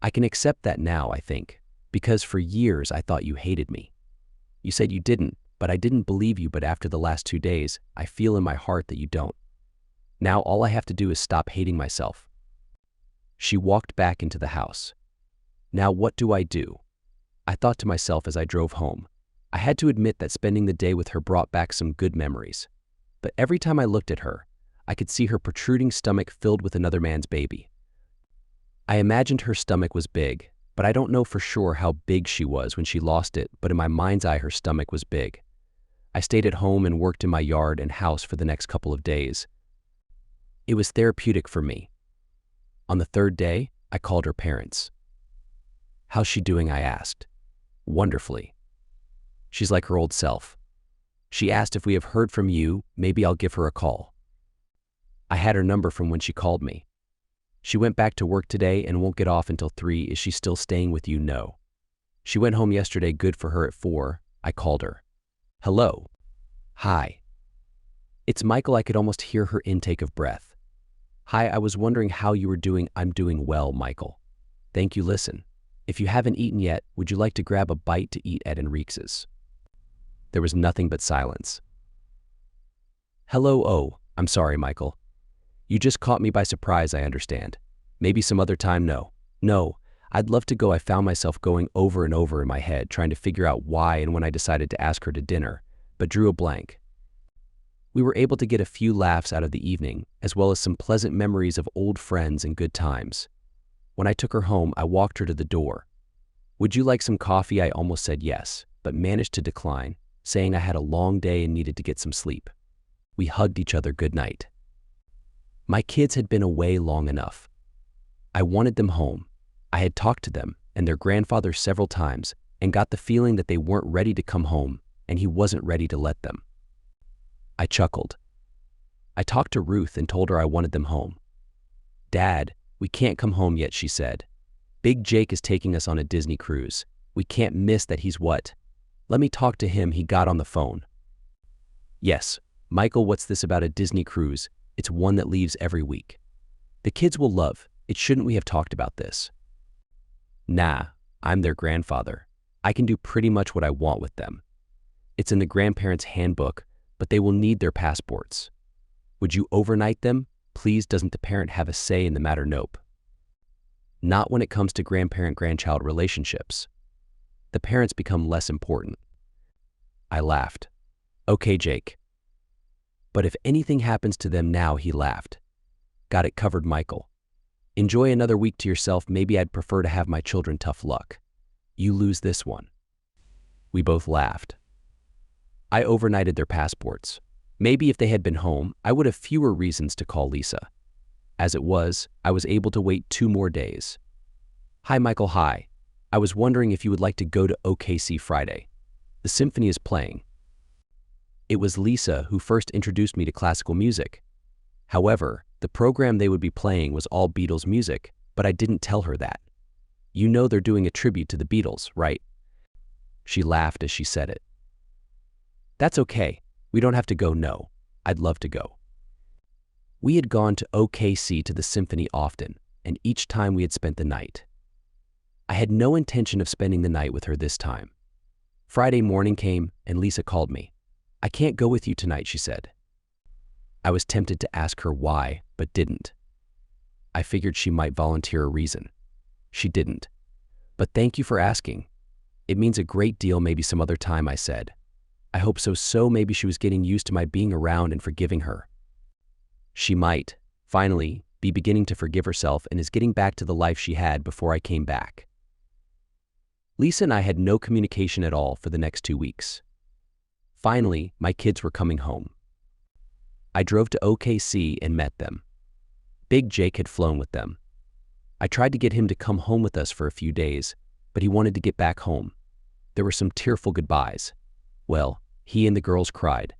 I can accept that now, I think, because for years I thought you hated me. You said you didn't, but I didn't believe you. But after the last 2 days, I feel in my heart that you don't. Now all I have to do is stop hating myself." She walked back into the house. "Now what do I do?" I thought to myself as I drove home. I had to admit that spending the day with her brought back some good memories. But every time I looked at her, I could see her protruding stomach filled with another man's baby. I imagined her stomach was big, but I don't know for sure how big she was when she lost it, but in my mind's eye her stomach was big. I stayed at home and worked in my yard and house for the next couple of days. It was therapeutic for me. On the 3rd day, I called her parents. "How's she doing?" I asked. "Wonderfully." She's like her old self. She asked if we have heard from you, maybe I'll give her a call. I had her number from when she called me. She went back to work today and won't get off until 3. Is she still staying with you? No. She went home yesterday, good for her at 4. I called her. Hello. Hi. It's Michael. I could almost hear her intake of breath. Hi, I was wondering how you were doing. I'm doing well, Michael. Thank you. Listen, if you haven't eaten yet, would you like to grab a bite to eat at Enrique's? There was nothing but silence. Hello. Oh, I'm sorry, Michael. You just caught me by surprise, I understand. Maybe some other time. No, I'd love to go. I found myself going over and over in my head, trying to figure out why and when I decided to ask her to dinner, but drew a blank. We were able to get a few laughs out of the evening, as well as some pleasant memories of old friends and good times. When I took her home, I walked her to the door. Would you like some coffee? I almost said yes, but managed to decline, saying I had a long day and needed to get some sleep. We hugged each other good night. My kids had been away long enough. I wanted them home. I had talked to them and their grandfather several times and got the feeling that they weren't ready to come home and he wasn't ready to let them. I chuckled. I talked to Ruth and told her I wanted them home. Dad, we can't come home yet, she said. Big Jake is taking us on a Disney cruise. We can't miss that. He's what? Let me talk to him. He got on the phone. Yes, Michael, what's this about a Disney cruise? It's one that leaves every week. The kids will love it. Shouldn't we have talked about this? Nah, I'm their grandfather. I can do pretty much what I want with them. It's in the grandparents' handbook, but they will need their passports. Would you overnight them? Please, doesn't the parent have a say in the matter? Nope. Not when it comes to grandparent-grandchild relationships. The parents become less important. I laughed. Okay, Jake. But if anything happens to them now, he laughed. Got it covered, Michael. Enjoy another week to yourself. Maybe I'd prefer to have my children. Tough luck. You lose this one. We both laughed. I overnighted their passports. Maybe if they had been home, I would have fewer reasons to call Lisa. As it was, I was able to wait 2 more days. Hi, Michael. Hi. I was wondering if you would like to go to OKC Friday. The symphony is playing. It was Lisa who first introduced me to classical music. However, the program they would be playing was all Beatles music, but I didn't tell her that. You know they're doing a tribute to the Beatles, right? She laughed as she said it. That's okay. We don't have to go. No, I'd love to go. We had gone to OKC to the symphony often, and each time we had spent the night. I had no intention of spending the night with her this time. Friday morning came, and Lisa called me. I can't go with you tonight, she said. I was tempted to ask her why, but didn't. I figured she might volunteer a reason. She didn't. But thank you for asking. It means a great deal. Maybe some other time, I said. I hope so. So maybe she was getting used to my being around and forgiving her. She might, finally, be beginning to forgive herself and is getting back to the life she had before I came back. Lisa and I had no communication at all for the next 2 weeks. Finally, my kids were coming home. I drove to OKC and met them. Big Jake had flown with them. I tried to get him to come home with us for a few days, but he wanted to get back home. There were some tearful goodbyes. Well, he and the girls cried.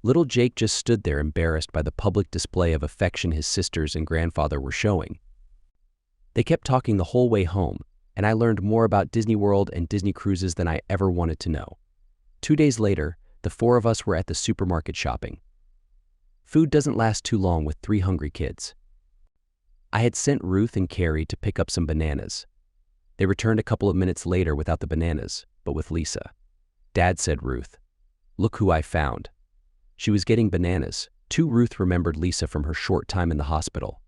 Little Jake just stood there embarrassed by the public display of affection his sisters and grandfather were showing. They kept talking the whole way home, and I learned more about Disney World and Disney cruises than I ever wanted to know. 2 days later, the 4 of us were at the supermarket shopping. Food doesn't last too long with 3 hungry kids. I had sent Ruth and Carrie to pick up some bananas. They returned a couple of minutes later without the bananas, but with Lisa. Dad, said Ruth, look who I found. She was getting bananas, too. Ruth remembered Lisa from her short time in the hospital.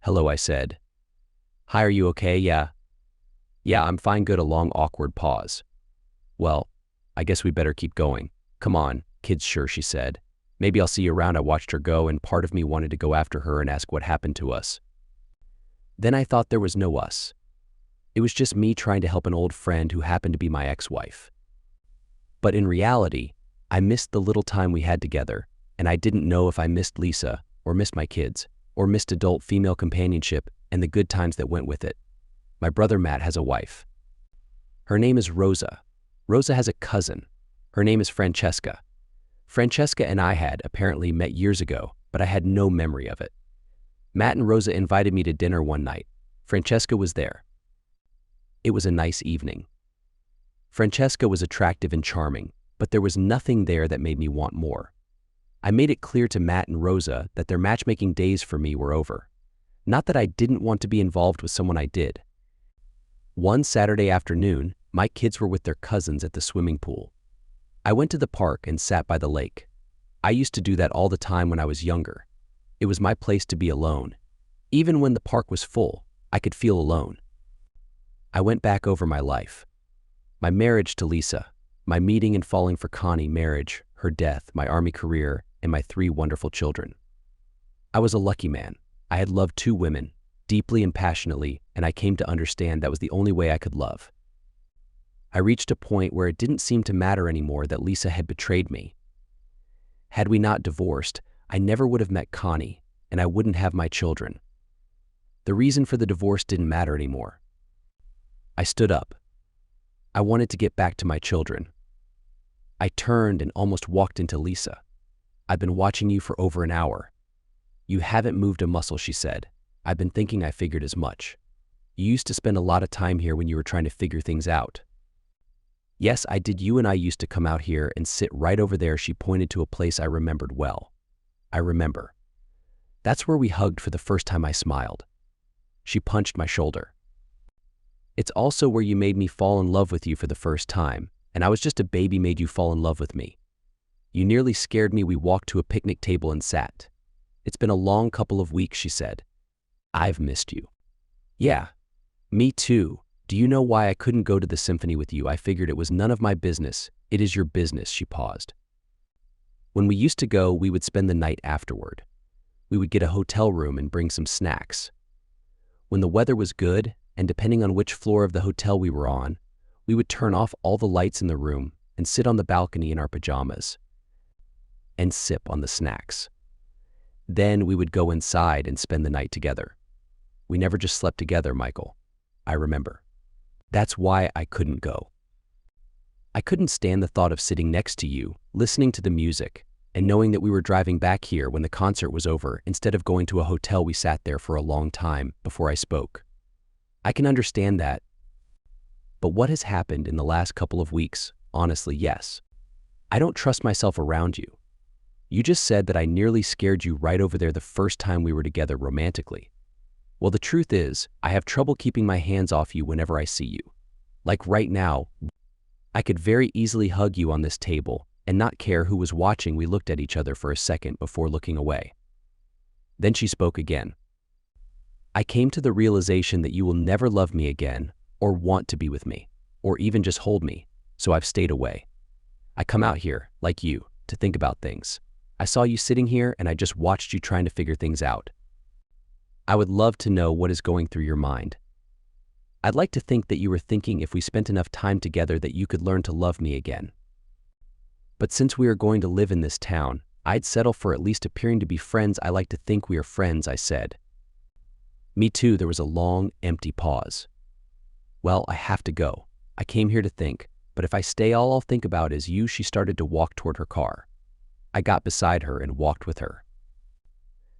Hello, I said. Hi, are you okay? Yeah, I'm fine. Good. A long, awkward pause. Well, I guess we better keep going. Come on, kids. Sure, she said. Maybe I'll see you around. I watched her go, and part of me wanted to go after her and ask what happened to us. Then I thought there was no us. It was just me trying to help an old friend who happened to be my ex-wife. But in reality, I missed the little time we had together, and I didn't know if I missed Lisa, or missed my kids, or missed adult female companionship and the good times that went with it. My brother Matt has a wife. Her name is Rosa. Rosa has a cousin. Her name is Francesca. Francesca and I had apparently met years ago, but I had no memory of it. Matt and Rosa invited me to dinner one night. Francesca was there. It was a nice evening. Francesca was attractive and charming, but there was nothing there that made me want more. I made it clear to Matt and Rosa that their matchmaking days for me were over. Not that I didn't want to be involved with someone I did. One Saturday afternoon, my kids were with their cousins at the swimming pool. I went to the park and sat by the lake. I used to do that all the time when I was younger. It was my place to be alone. Even when the park was full, I could feel alone. I went back over my life. My marriage to Lisa, my meeting and falling for Connie, marriage, her death, my army career, and my 3 wonderful children. I was a lucky man. I had loved 2 women, deeply and passionately, and I came to understand that was the only way I could love. I reached a point where it didn't seem to matter anymore that Lisa had betrayed me. Had we not divorced, I never would have met Connie, and I wouldn't have my children. The reason for the divorce didn't matter anymore. I stood up. I wanted to get back to my children. I turned and almost walked into Lisa. "I've been watching you for over an hour. You haven't moved a muscle," she said. "I've been thinking I figured as much. You used to spend a lot of time here when you were trying to figure things out." "Yes, I did. You and I used to come out here and sit right over there." She pointed to a place I remembered well. "I remember. That's where we hugged for the first time." I smiled. She punched my shoulder. "It's also where you made me fall in love with you for the first time, and I was just a baby made you fall in love with me. You nearly scared me." We walked to a picnic table and sat. "It's been a long couple of weeks," she said. "I've missed you." "Yeah, me too. Do you know why I couldn't go to the symphony with you? I figured it was none of my business." "It is your business." She paused. "When we used to go, we would spend the night afterward. We would get a hotel room and bring some snacks. When the weather was good, and depending on which floor of the hotel we were on, we would turn off all the lights in the room and sit on the balcony in our pajamas and sip on the snacks. Then we would go inside and spend the night together. We never just slept together, Michael. I remember. That's why I couldn't go. I couldn't stand the thought of sitting next to you, listening to the music, and knowing that we were driving back here when the concert was over instead of going to a hotel. We sat there for a long time before I spoke. I can understand that. But what has happened in the last couple of weeks? Honestly, yes. I don't trust myself around you. You just said that I nearly scared you right over there the first time we were together romantically. Well, the truth is, I have trouble keeping my hands off you whenever I see you. Like right now, I could very easily hug you on this table and not care who was watching. We looked at each other for a second before looking away. Then she spoke again. "I came to the realization that you will never love me again, or want to be with me, or even just hold me, so I've stayed away. I come out here, like you, to think about things. I saw you sitting here and I just watched you trying to figure things out. I would love to know what is going through your mind. I'd like to think that you were thinking if we spent enough time together that you could learn to love me again. But since we are going to live in this town, I'd settle for at least appearing to be friends. I like to think we are friends," I said. "Me too." There was a long, empty pause. "Well, I have to go. I came here to think, but if I stay, all I'll think about is you." She started to walk toward her car. I got beside her and walked with her.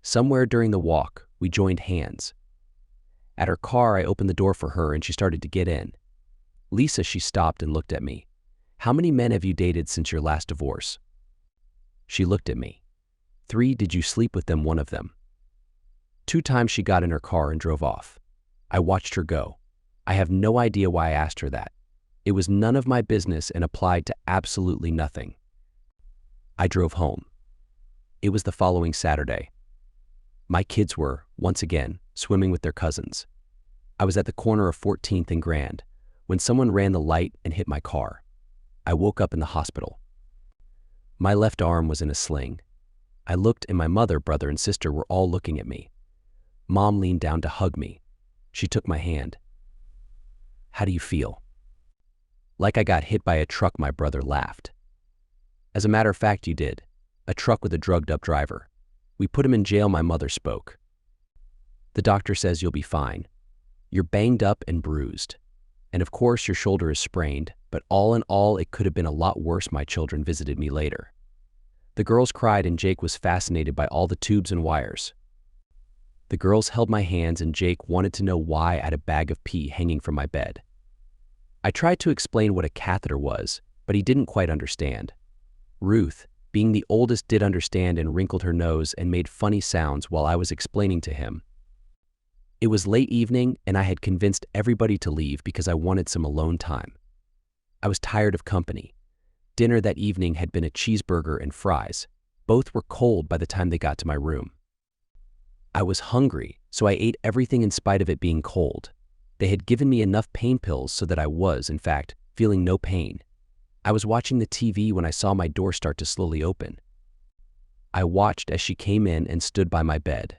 Somewhere during the walk, we joined hands. At her car, I opened the door for her and she started to get in. "Lisa," she stopped and looked at me. "How many men have you dated since your last divorce?" She looked at me. 3. "Did you sleep with them?" "One of them." 2 times. She got in her car and drove off. I watched her go. I have no idea why I asked her that. It was none of my business and applied to absolutely nothing. I drove home. It was the following Saturday. My kids were, once again, swimming with their cousins. I was at the corner of 14th and Grand when someone ran the light and hit my car. I woke up in the hospital. My left arm was in a sling. I looked and my mother, brother, and sister were all looking at me. Mom leaned down to hug me. She took my hand. "How do you feel?" "Like I got hit by a truck," my brother laughed. "As a matter of fact, you did. A truck with a drugged-up driver. We put him in jail," my mother spoke. "The doctor says you'll be fine. You're banged up and bruised. And of course your shoulder is sprained, but all in all, it could have been a lot worse. My children visited me later. The girls cried and Jake was fascinated by all the tubes and wires. The girls held my hands and Jake wanted to know why I had a bag of pee hanging from my bed. I tried to explain what a catheter was, but he didn't quite understand. Ruth, being the oldest, did understand and wrinkled her nose and made funny sounds while I was explaining to him. It was late evening and I had convinced everybody to leave because I wanted some alone time. I was tired of company. Dinner that evening had been a cheeseburger and fries. Both were cold by the time they got to my room. I was hungry, so I ate everything in spite of it being cold. They had given me enough pain pills so that I was, in fact, feeling no pain. I was watching the TV when I saw my door start to slowly open. I watched as she came in and stood by my bed.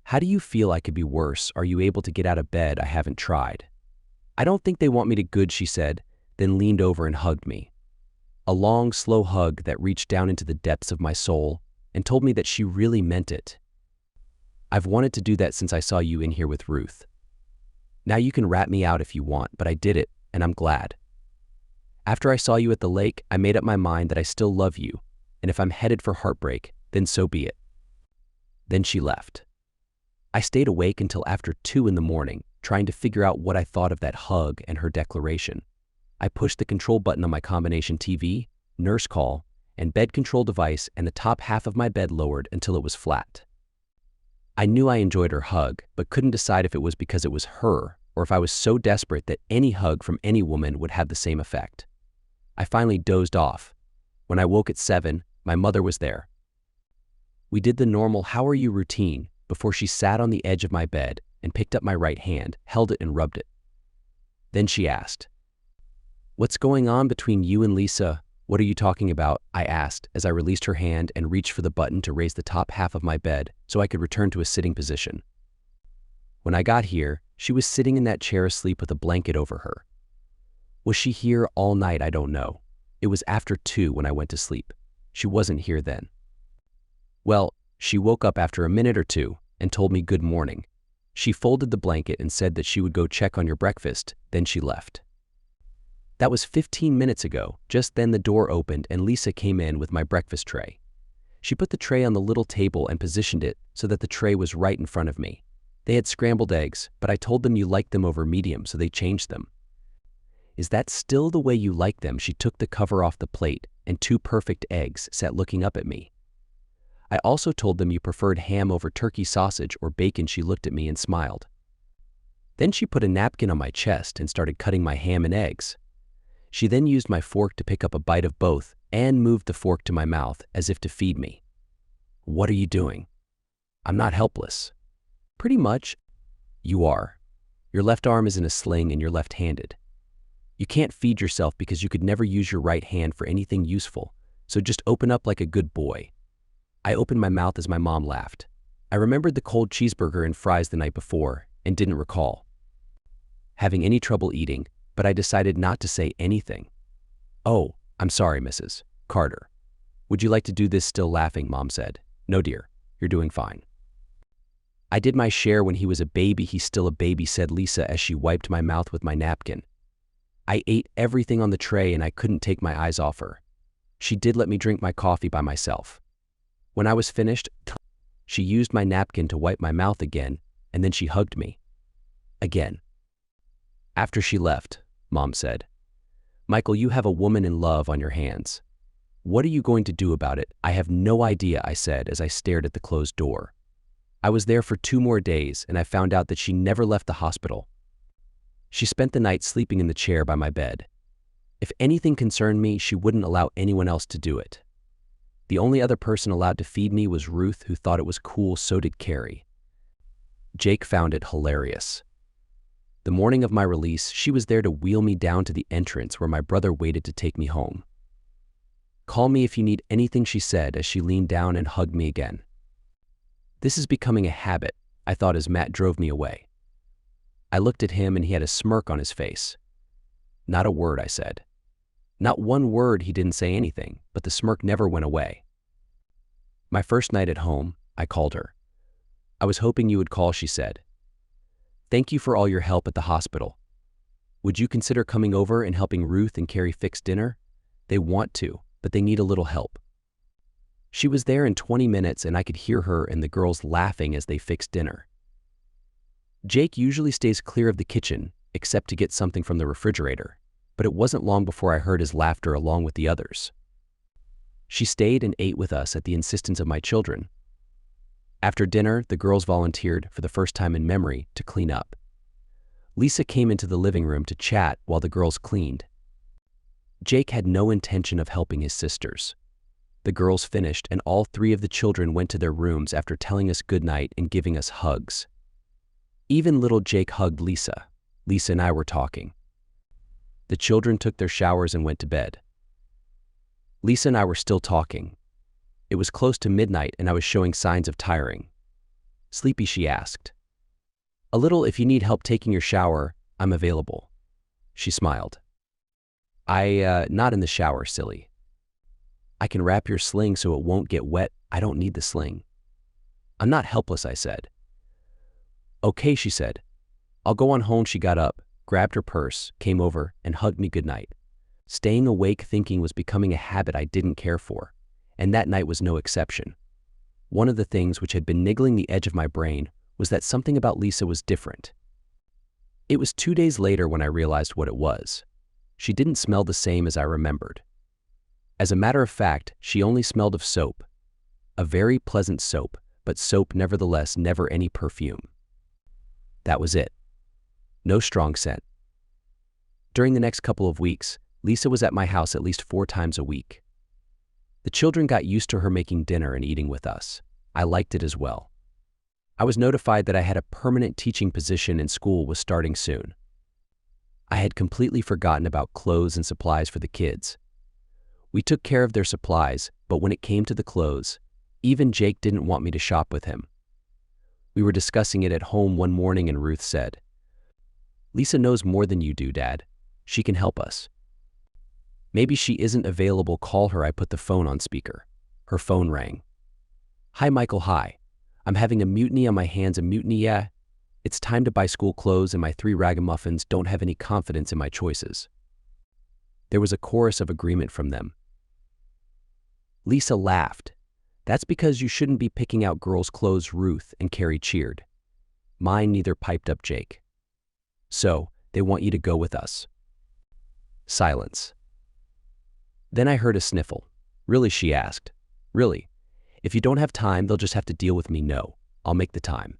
"How do you feel I could be worse? Are you able to get out of bed? I haven't tried." "I don't think they want me to." "Good," she said, then leaned over and hugged me. A long, slow hug that reached down into the depths of my soul and told me that she really meant it. "I've wanted to do that since I saw you in here with Ruth. Now you can rat me out if you want, but I did it, and I'm glad. After I saw you at the lake, I made up my mind that I still love you, and if I'm headed for heartbreak, then so be it." Then she left. I stayed awake until after 2 in the morning, trying to figure out what I thought of that hug and her declaration. I pushed the control button on my combination TV, nurse call, and bed control device, and the top half of my bed lowered until it was flat. I knew I enjoyed her hug, but couldn't decide if it was because it was her or if I was so desperate that any hug from any woman would have the same effect. I finally dozed off. When I woke at 7, my mother was there. We did the normal "how are you" routine before she sat on the edge of my bed and picked up my right hand, held it and rubbed it. Then she asked, "What's going on between you and Lisa?" "What are you talking about?" I asked as I released her hand and reached for the button to raise the top half of my bed so I could return to a sitting position. When I got here, she was sitting in that chair asleep with a blanket over her. Was she here all night? I don't know. It was after 2 when I went to sleep. She wasn't here then. Well, she woke up after a minute or two and told me good morning. She folded the blanket and said that she would go check on your breakfast, then she left. That was 15 minutes ago. Just then the door opened and Lisa came in with my breakfast tray. She put the tray on the little table and positioned it so that the tray was right in front of me. They had scrambled eggs, but I told them you liked them over medium, so they changed them. "Is that still the way you like them?" She took the cover off the plate and 2 perfect eggs sat looking up at me. I also told them you preferred ham over turkey sausage or bacon. She looked at me and smiled. Then she put a napkin on my chest and started cutting my ham and eggs. She then used my fork to pick up a bite of both and moved the fork to my mouth as if to feed me. "What are you doing?" "I'm not helpless." "Pretty much." "You are. Your left arm is in a sling and you're left-handed. You can't feed yourself because you could never use your right hand for anything useful, so just open up like a good boy." I opened my mouth as my mom laughed. I remembered the cold cheeseburger and fries the night before and didn't recall having any trouble eating, but I decided not to say anything. "Oh, I'm sorry, Mrs. Carter. Would you like to do this?" Still laughing, Mom said. "No, dear, you're doing fine." "I did my share when he was a baby. He's still a baby," said Lisa as she wiped my mouth with my napkin. I ate everything on the tray and I couldn't take my eyes off her. She did let me drink my coffee by myself. When I was finished, she used my napkin to wipe my mouth again, and then she hugged me. Again. After she left, Mom said, "Michael, you have a woman in love on your hands. What are you going to do about it?" "I have no idea," I said as I stared at the closed door. I was there for 2 more days and I found out that she never left the hospital. She spent the night sleeping in the chair by my bed. If anything concerned me, she wouldn't allow anyone else to do it. The only other person allowed to feed me was Ruth, who thought it was cool. So did Carrie. Jake found it hilarious. The morning of my release, she was there to wheel me down to the entrance where my brother waited to take me home. "Call me if you need anything," she said as she leaned down and hugged me again. This is becoming a habit, I thought as Matt drove me away. I looked at him and he had a smirk on his face. "Not a word," I said. Not one word. He didn't say anything, but the smirk never went away. My first night at home, I called her. "I was hoping you would call," she said. "Thank you for all your help at the hospital." Would you consider coming over and helping Ruth and Carrie fix dinner? They want to, but they need a little help. She was there in 20 minutes and I could hear her and the girls laughing as they fixed dinner. Jake usually stays clear of the kitchen, except to get something from the refrigerator, but it wasn't long before I heard his laughter along with the others. She stayed and ate with us at the insistence of my children. After dinner, the girls volunteered, for the first time in memory, to clean up. Lisa came into the living room to chat while the girls cleaned. Jake had no intention of helping his sisters. The girls finished and all three of the children went to their rooms after telling us goodnight and giving us hugs. Even little Jake hugged Lisa. Lisa and I were talking. The children took their showers and went to bed. Lisa and I were still talking. It was close to midnight and I was showing signs of tiring. Sleepy, she asked. A little. If you need help taking your shower, I'm available. She smiled. Not in the shower, silly. I can wrap your sling so it won't get wet. I don't need the sling. I'm not helpless, I said. Okay, she said. I'll go on home. She got up, grabbed her purse, came over, and hugged me goodnight. Staying awake thinking was becoming a habit I didn't care for, and that night was no exception. One of the things which had been niggling the edge of my brain was that something about Lisa was different. It was 2 days later when I realized what it was. She didn't smell the same as I remembered. As a matter of fact, she only smelled of soap. A very pleasant soap, but soap nevertheless, never any perfume. That was it. No strong scent. During the next couple of weeks, Lisa was at my house at least 4 times a week. The children got used to her making dinner and eating with us. I liked it as well. I was notified that I had a permanent teaching position and school was starting soon. I had completely forgotten about clothes and supplies for the kids. We took care of their supplies, but when it came to the clothes, even Jake didn't want me to shop with him. We were discussing it at home one morning and Ruth said, Lisa knows more than you do, Dad. She can help us. Maybe she isn't available. Call her. I put the phone on speaker. Her phone rang. Hi, Michael. Hi. I'm having a mutiny on my hands. A mutiny, yeah. It's time to buy school clothes and my 3 ragamuffins don't have any confidence in my choices. There was a chorus of agreement from them. Lisa laughed. That's because you shouldn't be picking out girls' clothes. Ruth and Carrie cheered. Mine neither, piped up Jake. So, they want you to go with us. Silence. Then I heard a sniffle. Really, she asked. Really? If you don't have time, they'll just have to deal with me. No, I'll make the time.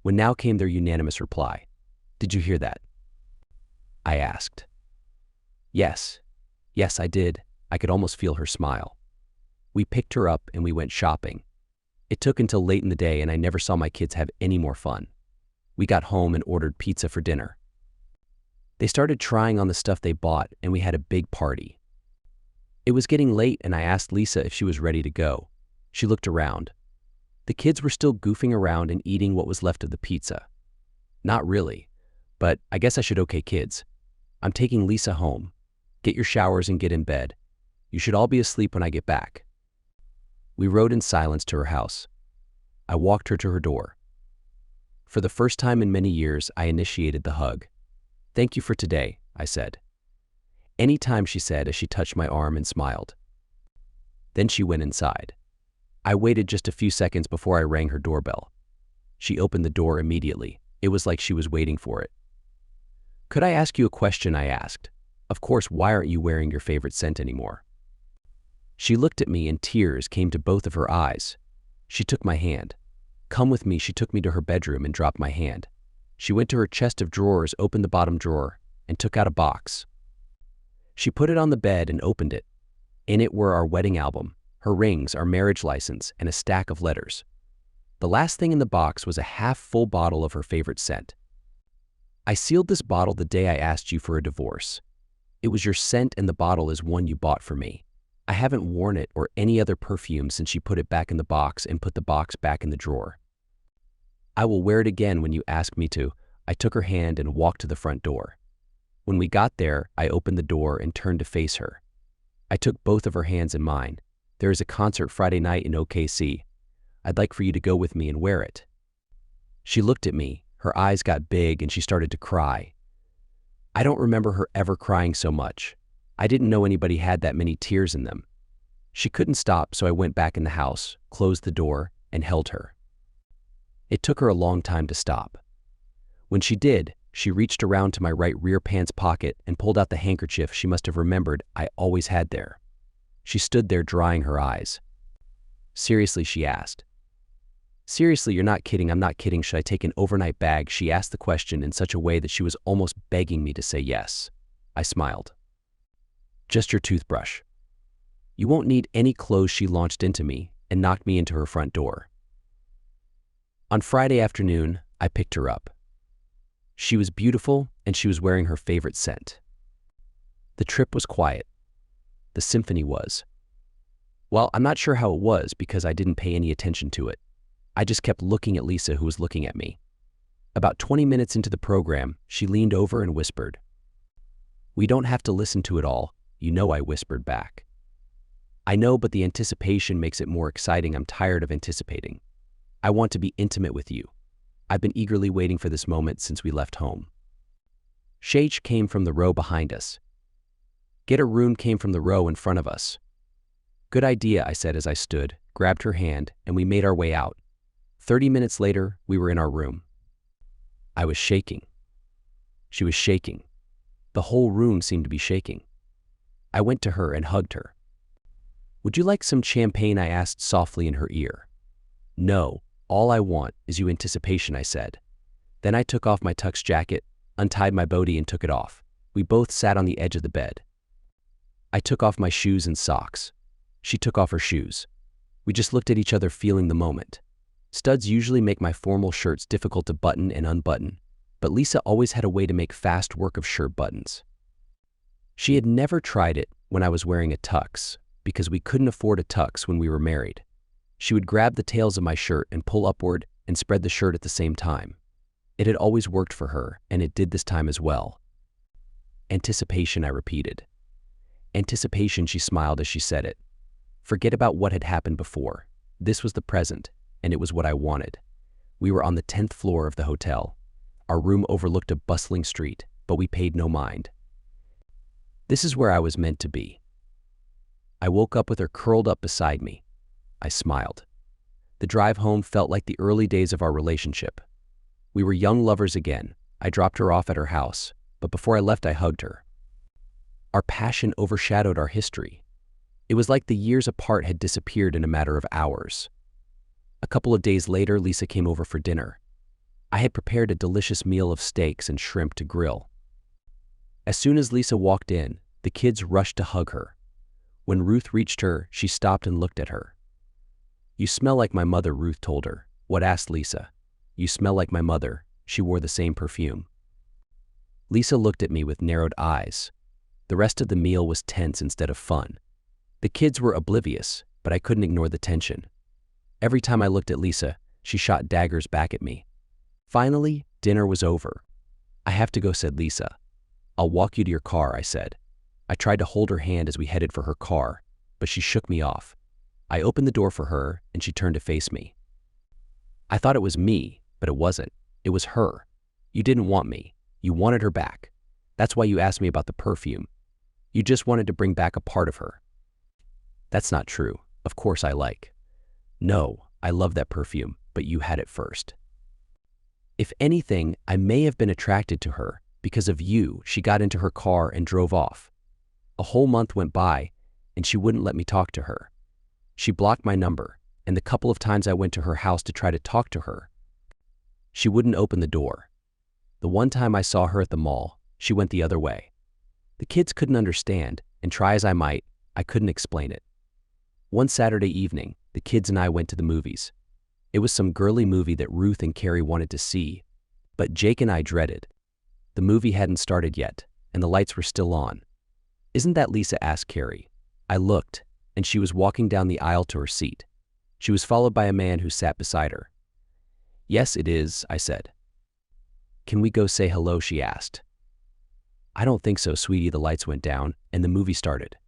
When now came their unanimous reply. Did you hear that? I asked. Yes. Yes, I did. I could almost feel her smile. We picked her up and we went shopping. It took until late in the day and I never saw my kids have any more fun. We got home and ordered pizza for dinner. They started trying on the stuff they bought and we had a big party. It was getting late and I asked Lisa if she was ready to go. She looked around. The kids were still goofing around and eating what was left of the pizza. Not really, but I guess I should. Okay, kids. I'm taking Lisa home. Get your showers and get in bed. You should all be asleep when I get back. We rode in silence to her house. I walked her to her door. For the first time in many years, I initiated the hug. Thank you for today, I said. Anytime, she said as she touched my arm and smiled. Then she went inside. I waited just a few seconds before I rang her doorbell. She opened the door immediately. It was like she was waiting for it. Could I ask you a question? I asked. Of course. Why aren't you wearing your favorite scent anymore? She looked at me and tears came to both of her eyes. She took my hand. Come with me. She took me to her bedroom and dropped my hand. She went to her chest of drawers, opened the bottom drawer, and took out a box. She put it on the bed and opened it. In it were our wedding album, her rings, our marriage license, and a stack of letters. The last thing in the box was a half-full bottle of her favorite scent. I sealed this bottle the day I asked you for a divorce. It was your scent and the bottle is one you bought for me. I haven't worn it or any other perfume since she put it back in the box and put the box back in the drawer. I will wear it again when you ask me to. I took her hand and walked to the front door. When we got there, I opened the door and turned to face her. I took both of her hands in mine. There is a concert Friday night in OKC. I'd like for you to go with me and wear it. She looked at me. Her eyes got big and she started to cry. I don't remember her ever crying so much. I didn't know anybody had that many tears in them. She couldn't stop, so I went back in the house, closed the door, and held her. It took her a long time to stop. When she did, she reached around to my right rear pants pocket and pulled out the handkerchief she must have remembered I always had there. She stood there drying her eyes. "Seriously?" she asked. "Seriously, you're not kidding." "I'm not kidding. Should I take an overnight bag?" She asked the question in such a way that she was almost begging me to say yes. I smiled. "Just your toothbrush." "You won't need any clothes." She launched into me and knocked me into her front door. On Friday afternoon, I picked her up. She was beautiful, and she was wearing her favorite scent. The trip was quiet. The symphony was. Well, I'm not sure how it was because I didn't pay any attention to it. I just kept looking at Lisa, who was looking at me. About 20 minutes into the program, she leaned over and whispered. "We don't have to listen to it all, you know," I whispered back. "I know, but the anticipation makes it more exciting. I'm tired of anticipating. I want to be intimate with you. I've been eagerly waiting for this moment since we left home." Shage came from the row behind us. Get a room came from the row in front of us. "Good idea," I said as I stood, grabbed her hand, and we made our way out. 30 minutes later, we were in our room. I was shaking. She was shaking. The whole room seemed to be shaking. I went to her and hugged her. "Would you like some champagne?" I asked softly in her ear. "No, all I want is you." "Anticipation," I said. Then I took off my tux jacket, untied my body, and took it off. We both sat on the edge of the bed. I took off my shoes and socks. She took off her shoes. We just looked at each other, feeling the moment. Studs usually make my formal shirts difficult to button and unbutton, but Lisa always had a way to make fast work of shirt buttons. She had never tried it when I was wearing a tux, because we couldn't afford a tux when we were married. She would grab the tails of my shirt and pull upward and spread the shirt at the same time. It had always worked for her, and it did this time as well. "Anticipation," I repeated. "Anticipation," she smiled as she said it. Forget about what had happened before. This was the present, and it was what I wanted. We were on the 10th floor of the hotel. Our room overlooked a bustling street, but we paid no mind. This is where I was meant to be. I woke up with her curled up beside me. I smiled. The drive home felt like the early days of our relationship. We were young lovers again. I dropped her off at her house, but before I left, I hugged her. Our passion overshadowed our history. It was like the years apart had disappeared in a matter of hours. A couple of days later, Lisa came over for dinner. I had prepared a delicious meal of steaks and shrimp to grill. As soon as Lisa walked in, the kids rushed to hug her. When Ruth reached her, she stopped and looked at her. "You smell like my mother," Ruth told her. "What?" asked Lisa. "You smell like my mother. She wore the same perfume." Lisa looked at me with narrowed eyes. The rest of the meal was tense instead of fun. The kids were oblivious, but I couldn't ignore the tension. Every time I looked at Lisa, she shot daggers back at me. Finally, dinner was over. "I have to go," said Lisa. "I'll walk you to your car," I said. I tried to hold her hand as we headed for her car, but she shook me off. I opened the door for her, and she turned to face me. I thought it was me, but it wasn't. It was her. "You didn't want me. You wanted her back. That's why you asked me about the perfume. You just wanted to bring back a part of her." "That's not true. Of course I like." "No, I love that perfume, but you had it first." If anything, I may have been attracted to her. Because of you, she got into her car and drove off. A whole month went by, and she wouldn't let me talk to her. She blocked my number, and the couple of times I went to her house to try to talk to her, she wouldn't open the door. The one time I saw her at the mall, she went the other way. The kids couldn't understand, and try as I might, I couldn't explain it. One Saturday evening, the kids and I went to the movies. It was some girly movie that Ruth and Carrie wanted to see, but Jake and I dreaded. The movie hadn't started yet, and the lights were still on. "Isn't that Lisa?" asked Carrie. I looked, and she was walking down the aisle to her seat. She was followed by a man who sat beside her. "Yes, it is," I said. "Can we go say hello?" she asked. "I don't think so, sweetie." The lights went down, and the movie started.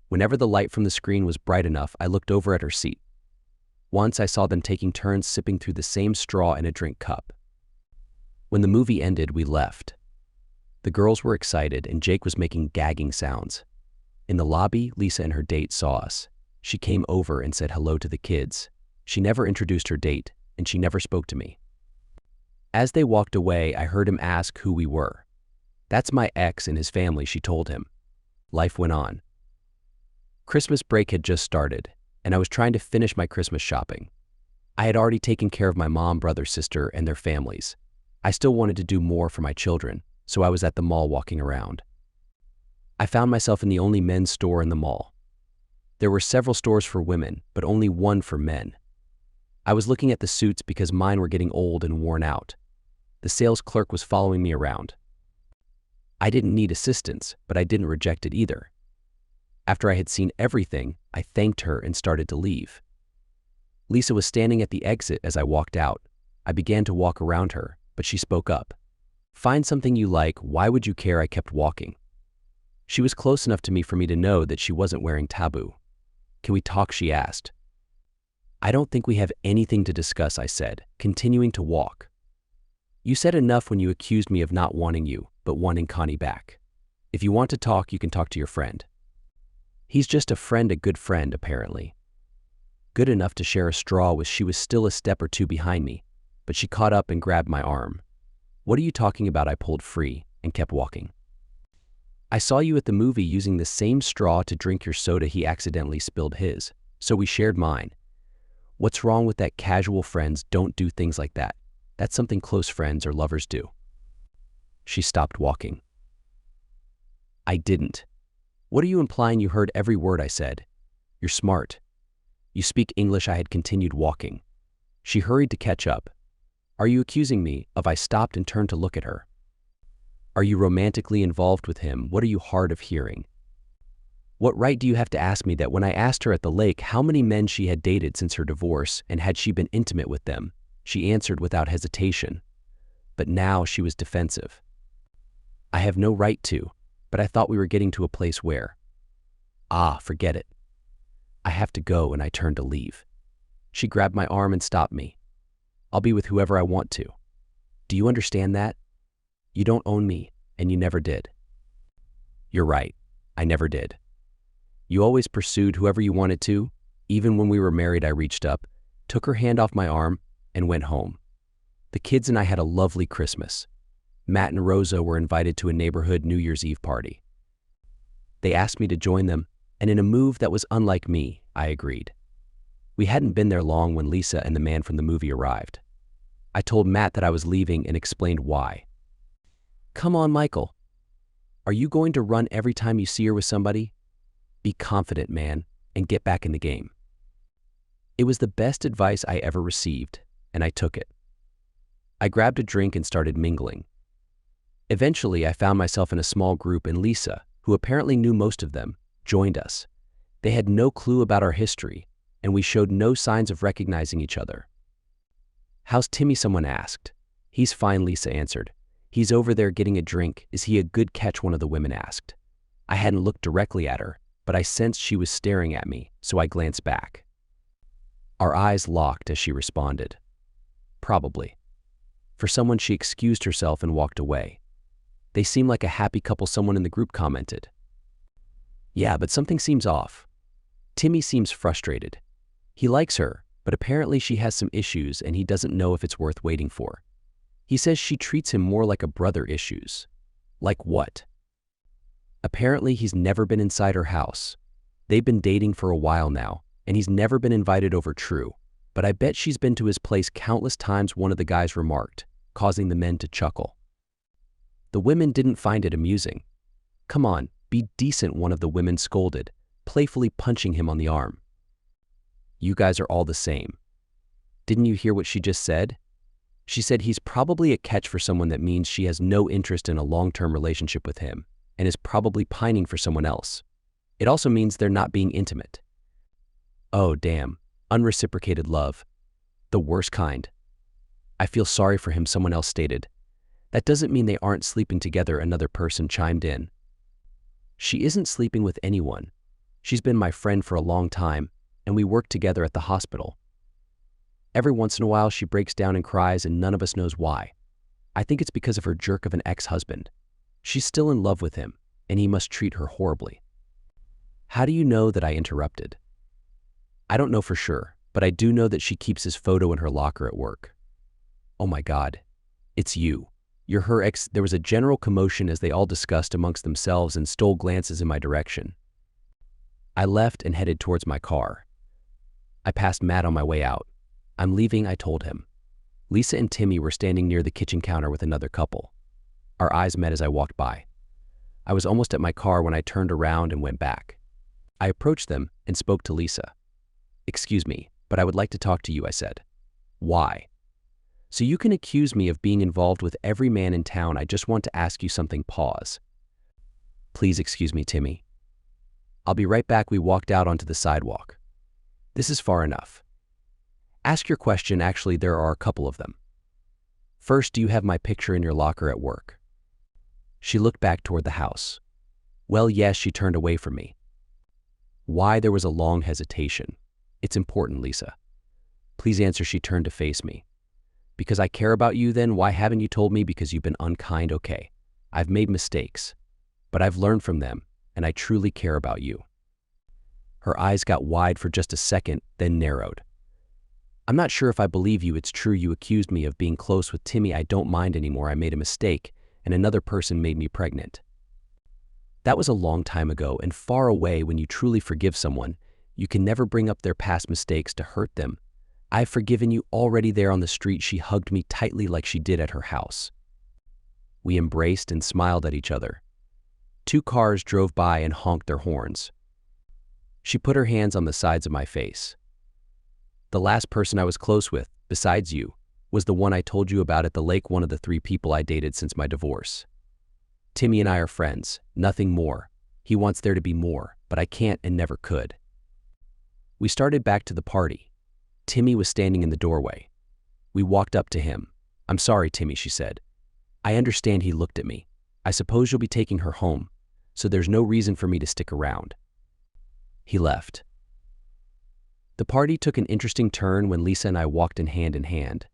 Whenever the light from the screen was bright enough, I looked over at her seat. Once I saw them taking turns sipping through the same straw in a drink cup. When the movie ended, we left. The girls were excited, and Jake was making gagging sounds. In the lobby, Lisa and her date saw us. She came over and said hello to the kids. She never introduced her date, and she never spoke to me. As they walked away, I heard him ask who we were. "That's my ex and his family," she told him. Life went on. Christmas break had just started, and I was trying to finish my Christmas shopping. I had already taken care of my mom, brother, sister, and their families. I still wanted to do more for my children, so I was at the mall walking around. I found myself in the only men's store in the mall. There were several stores for women, but only one for men. I was looking at the suits because mine were getting old and worn out. The sales clerk was following me around. I didn't need assistance, but I didn't reject it either. After I had seen everything, I thanked her and started to leave. Lisa was standing at the exit as I walked out. I began to walk around her, but she spoke up. "Find something you like, why would you care?" I kept walking. She was close enough to me for me to know that she wasn't wearing taboo. "Can we talk?" she asked. "I don't think we have anything to discuss," I said, continuing to walk. "You said enough when you accused me of not wanting you, but wanting Connie back. If you want to talk, you can talk to your friend." "He's just a friend, a good friend, apparently." Good enough to share a straw with. She was still a step or two behind me, but she caught up and grabbed my arm. "What are you talking about?" I pulled free and kept walking. "I saw you at the movie using the same straw to drink your soda." He accidentally spilled his, so we shared mine. "What's wrong with that? Casual friends don't do things like that. That's something close friends or lovers do." She stopped walking. I didn't. "What are you implying?" "You heard every word I said. You're smart. You speak English." I had continued walking. She hurried to catch up. "Are you accusing me of?" I stopped and turned to look at her. "Are you romantically involved with him?" "What are you hard of hearing?" "What right do you have to ask me that?" When I asked her at the lake how many men she had dated since her divorce and had she been intimate with them, she answered without hesitation. But now she was defensive. "I have no right to, but I thought we were getting to a place where..." Forget it. I have to go," and I turned to leave. She grabbed my arm and stopped me. "I'll be with whoever I want to. Do you understand that? You don't own me, and you never did." "You're right. I never did. You always pursued whoever you wanted to. Even when we were married," I reached up, took her hand off my arm, and went home. The kids and I had a lovely Christmas. Matt and Rosa were invited to a neighborhood New Year's Eve party. They asked me to join them, and in a move that was unlike me, I agreed. We hadn't been there long when Lisa and the man from the movie arrived. I told Matt that I was leaving and explained why. "Come on, Michael. Are you going to run every time you see her with somebody? Be confident, man, and get back in the game." It was the best advice I ever received, and I took it. I grabbed a drink and started mingling. Eventually, I found myself in a small group, and Lisa, who apparently knew most of them, joined us. They had no clue about our history, and we showed no signs of recognizing each other. "How's Timmy?" someone asked. "He's fine," Lisa answered. "He's over there getting a drink. Is he a good catch?" one of the women asked. I hadn't looked directly at her, but I sensed she was staring at me, so I glanced back. Our eyes locked as she responded. "Probably." For someone, she excused herself and walked away. "They seem like a happy couple," someone in the group commented. "Yeah, but something seems off. Timmy seems frustrated. He likes her, but apparently she has some issues and he doesn't know if it's worth waiting for. He says she treats him more like a brother." "Issues? Like what?" "Apparently he's never been inside her house. They've been dating for a while now, and he's never been invited over. True, but I bet she's been to his place countless times," one of the guys remarked, causing the men to chuckle. The women didn't find it amusing. "Come on, be decent," one of the women scolded, playfully punching him on the arm. "You guys are all the same. Didn't you hear what she just said? She said he's probably a catch for someone. That means she has no interest in a long-term relationship with him and is probably pining for someone else. It also means they're not being intimate." "Oh, damn. Unreciprocated love. The worst kind." "I feel sorry for him," someone else stated. "That doesn't mean they aren't sleeping together," another person chimed in. "She isn't sleeping with anyone. She's been my friend for a long time, and we work together at the hospital. Every once in a while she breaks down and cries, and none of us knows why. I think it's because of her jerk of an ex-husband. She's still in love with him, and he must treat her horribly. How do you know that I interrupted? I don't know for sure, but I do know that she keeps his photo in her locker at work. Oh my God, it's you. You're her ex. There was a general commotion as they all discussed amongst themselves and stole glances in my direction. I left and headed towards my car. I passed Matt on my way out. I'm leaving, I told him. Lisa and Timmy were standing near the kitchen counter with another couple. Our eyes met as I walked by. I was almost at my car when I turned around and went back. I approached them and spoke to Lisa. Excuse me, but I would like to talk to you, I said. Why? So you can accuse me of being involved with every man in town. I just want to ask you something. Pause. Please excuse me, Timmy. I'll be right back. We walked out onto the sidewalk. This is far enough. Ask your question. Actually, there are a couple of them. First, do you have my picture in your locker at work? She looked back toward the house. Well, yes, she turned away from me. Why? There was a long hesitation. It's important, Lisa. Please answer. She turned to face me. Because I care about you. Then why haven't you told me? Because you've been unkind. Okay, I've made mistakes, but I've learned from them, and I truly care about you. Her eyes got wide for just a second, then narrowed. I'm not sure if I believe you. It's true you accused me of being close with Timmy. I don't mind anymore. I made a mistake, and another person made me pregnant. That was a long time ago and far away. When you truly forgive someone, you can never bring up their past mistakes to hurt them. I've forgiven you already. There on the street, she hugged me tightly like she did at her house. We embraced and smiled at each other. 2 cars drove by and honked their horns. She put her hands on the sides of my face. The last person I was close with, besides you, was the one I told you about at the lake, one of the 3 people I dated since my divorce. Timmy and I are friends, nothing more. He wants there to be more, but I can't and never could. We started back to the party. Timmy was standing in the doorway. We walked up to him. I'm sorry, Timmy, she said. I understand. He looked at me. I suppose you'll be taking her home, so there's no reason for me to stick around. He left. The party took an interesting turn when Lisa and I walked in hand.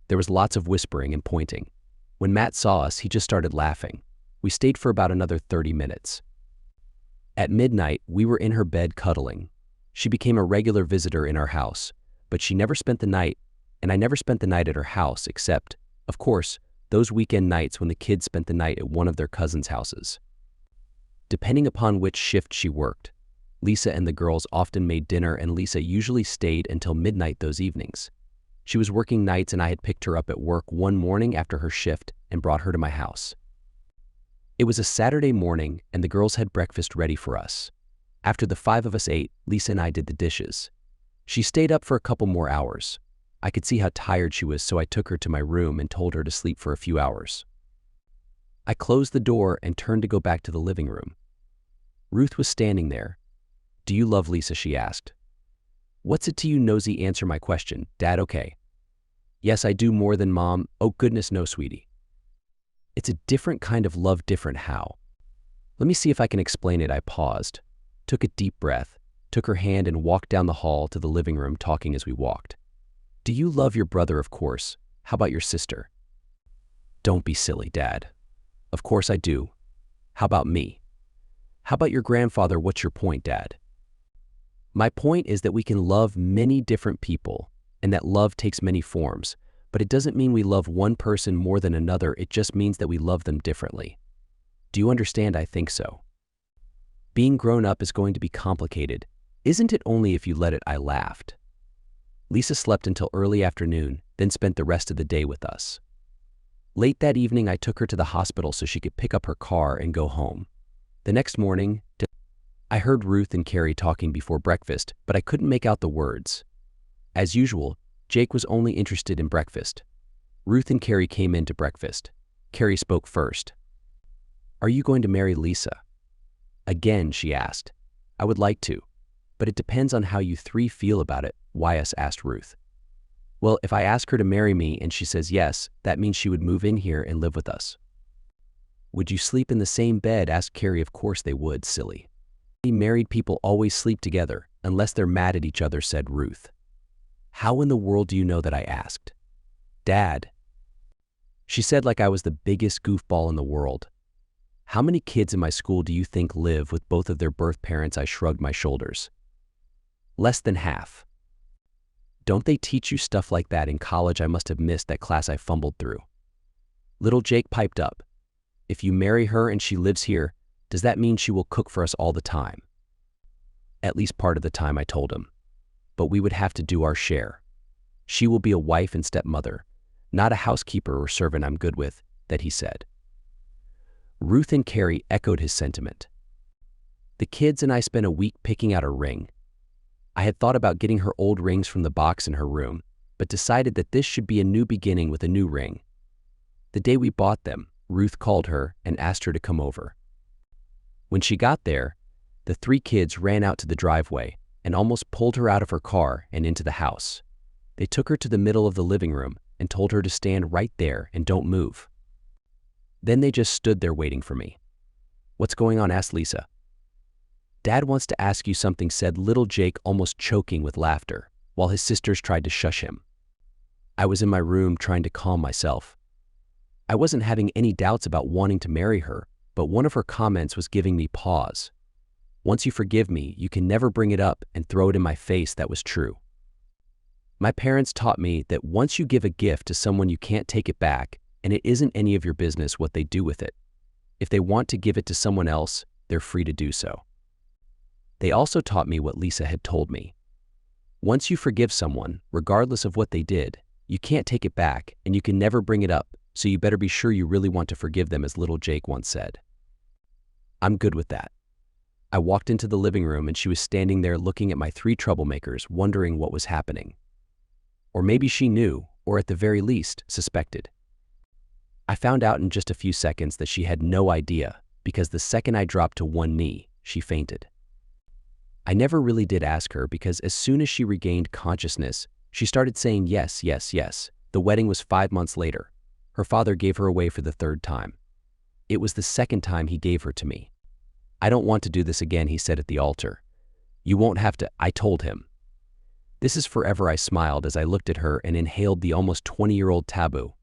There was lots of whispering and pointing. When Matt saw us, he just started laughing. We stayed for about another 30 minutes. At midnight, we were in her bed cuddling. She became a regular visitor in our house, but she never spent the night, and I never spent the night at her house except, of course, those weekend nights when the kids spent the night at one of their cousins' houses. Depending upon which shift she worked, Lisa and the girls often made dinner, and Lisa usually stayed until midnight those evenings. She was working nights, and I had picked her up at work one morning after her shift and brought her to my house. It was a Saturday morning, and the girls had breakfast ready for us. After the 5 of us ate, Lisa and I did the dishes. She stayed up for a couple more hours. I could see how tired she was, so I took her to my room and told her to sleep for a few hours. I closed the door and turned to go back to the living room. Ruth was standing there. Do you love Lisa? She asked. What's it to you, nosy? Answer my question. Dad, okay. Yes, I do. More than Mom. Oh goodness, no, sweetie. It's a different kind of love. Different how? Let me see if I can explain it. I paused, took a deep breath, took her hand and walked down the hall to the living room, talking as we walked. Do you love your brother? Of course. How about your sister? Don't be silly, Dad. Of course I do. How about me? How about your grandfather? What's your point, Dad? My point is that we can love many different people and that love takes many forms, but it doesn't mean we love one person more than another. It just means that we love them differently. Do you understand? I think so. Being grown up is going to be complicated, isn't it? Only if you let it. I laughed. Lisa slept until early afternoon, then spent the rest of the day with us. Late that evening, I took her to the hospital so she could pick up her car and go home. The next morning, I heard Ruth and Carrie talking before breakfast, but I couldn't make out the words. As usual, Jake was only interested in breakfast. Ruth and Carrie came in to breakfast. Carrie spoke first. Are you going to marry Lisa? Again, she asked. I would like to, but it depends on how you 3 feel about it. Why us? Asked Ruth. Well, if I ask her to marry me and she says yes, that means she would move in here and live with us. Would you sleep in the same bed? Asked Carrie. Of course they would, silly. Married people always sleep together, unless they're mad at each other, said Ruth. How in the world do you know that? I asked. Dad. She said like I was the biggest goofball in the world. How many kids in my school do you think live with both of their birth parents? I shrugged my shoulders. Less than half. Don't they teach you stuff like that in college? I must have missed that class. I fumbled through. Little Jake piped up. If you marry her and she lives here, does that mean she will cook for us all the time? At least part of the time, I told him. But we would have to do our share. She will be a wife and stepmother, not a housekeeper or servant. I'm good with that, he said. Ruth and Carrie echoed his sentiment. The kids and I spent a week picking out a ring. I had thought about getting her old rings from the box in her room, but decided that this should be a new beginning with a new ring. The day we bought them, Ruth called her and asked her to come over. When she got there, the three kids ran out to the driveway and almost pulled her out of her car and into the house. They took her to the middle of the living room and told her to stand right there and don't move. Then they just stood there waiting for me. What's going on? Asked Lisa. Dad wants to ask you something, said little Jake, almost choking with laughter, while his sisters tried to shush him. I was in my room trying to calm myself. I wasn't having any doubts about wanting to marry her, but one of her comments was giving me pause. Once you forgive me, you can never bring it up and throw it in my face. That was true. My parents taught me that once you give a gift to someone, you can't take it back, and it isn't any of your business what they do with it. If they want to give it to someone else, they're free to do so. They also taught me what Lisa had told me. Once you forgive someone, regardless of what they did, you can't take it back and you can never bring it up, so you better be sure you really want to forgive them, as little Jake once said. I'm good with that. I walked into the living room and she was standing there looking at my three troublemakers, wondering what was happening. Or maybe she knew, or at the very least, suspected. I found out in just a few seconds that she had no idea, because the second I dropped to one knee, she fainted. I never really did ask her, because as soon as she regained consciousness, she started saying yes, yes, yes. The wedding was 5 months later. Her father gave her away for the third time. It was the second time he gave her to me. I don't want to do this again, he said at the altar. You won't have to, I told him. This is forever, I smiled as I looked at her and inhaled the almost 20-year-old taboo.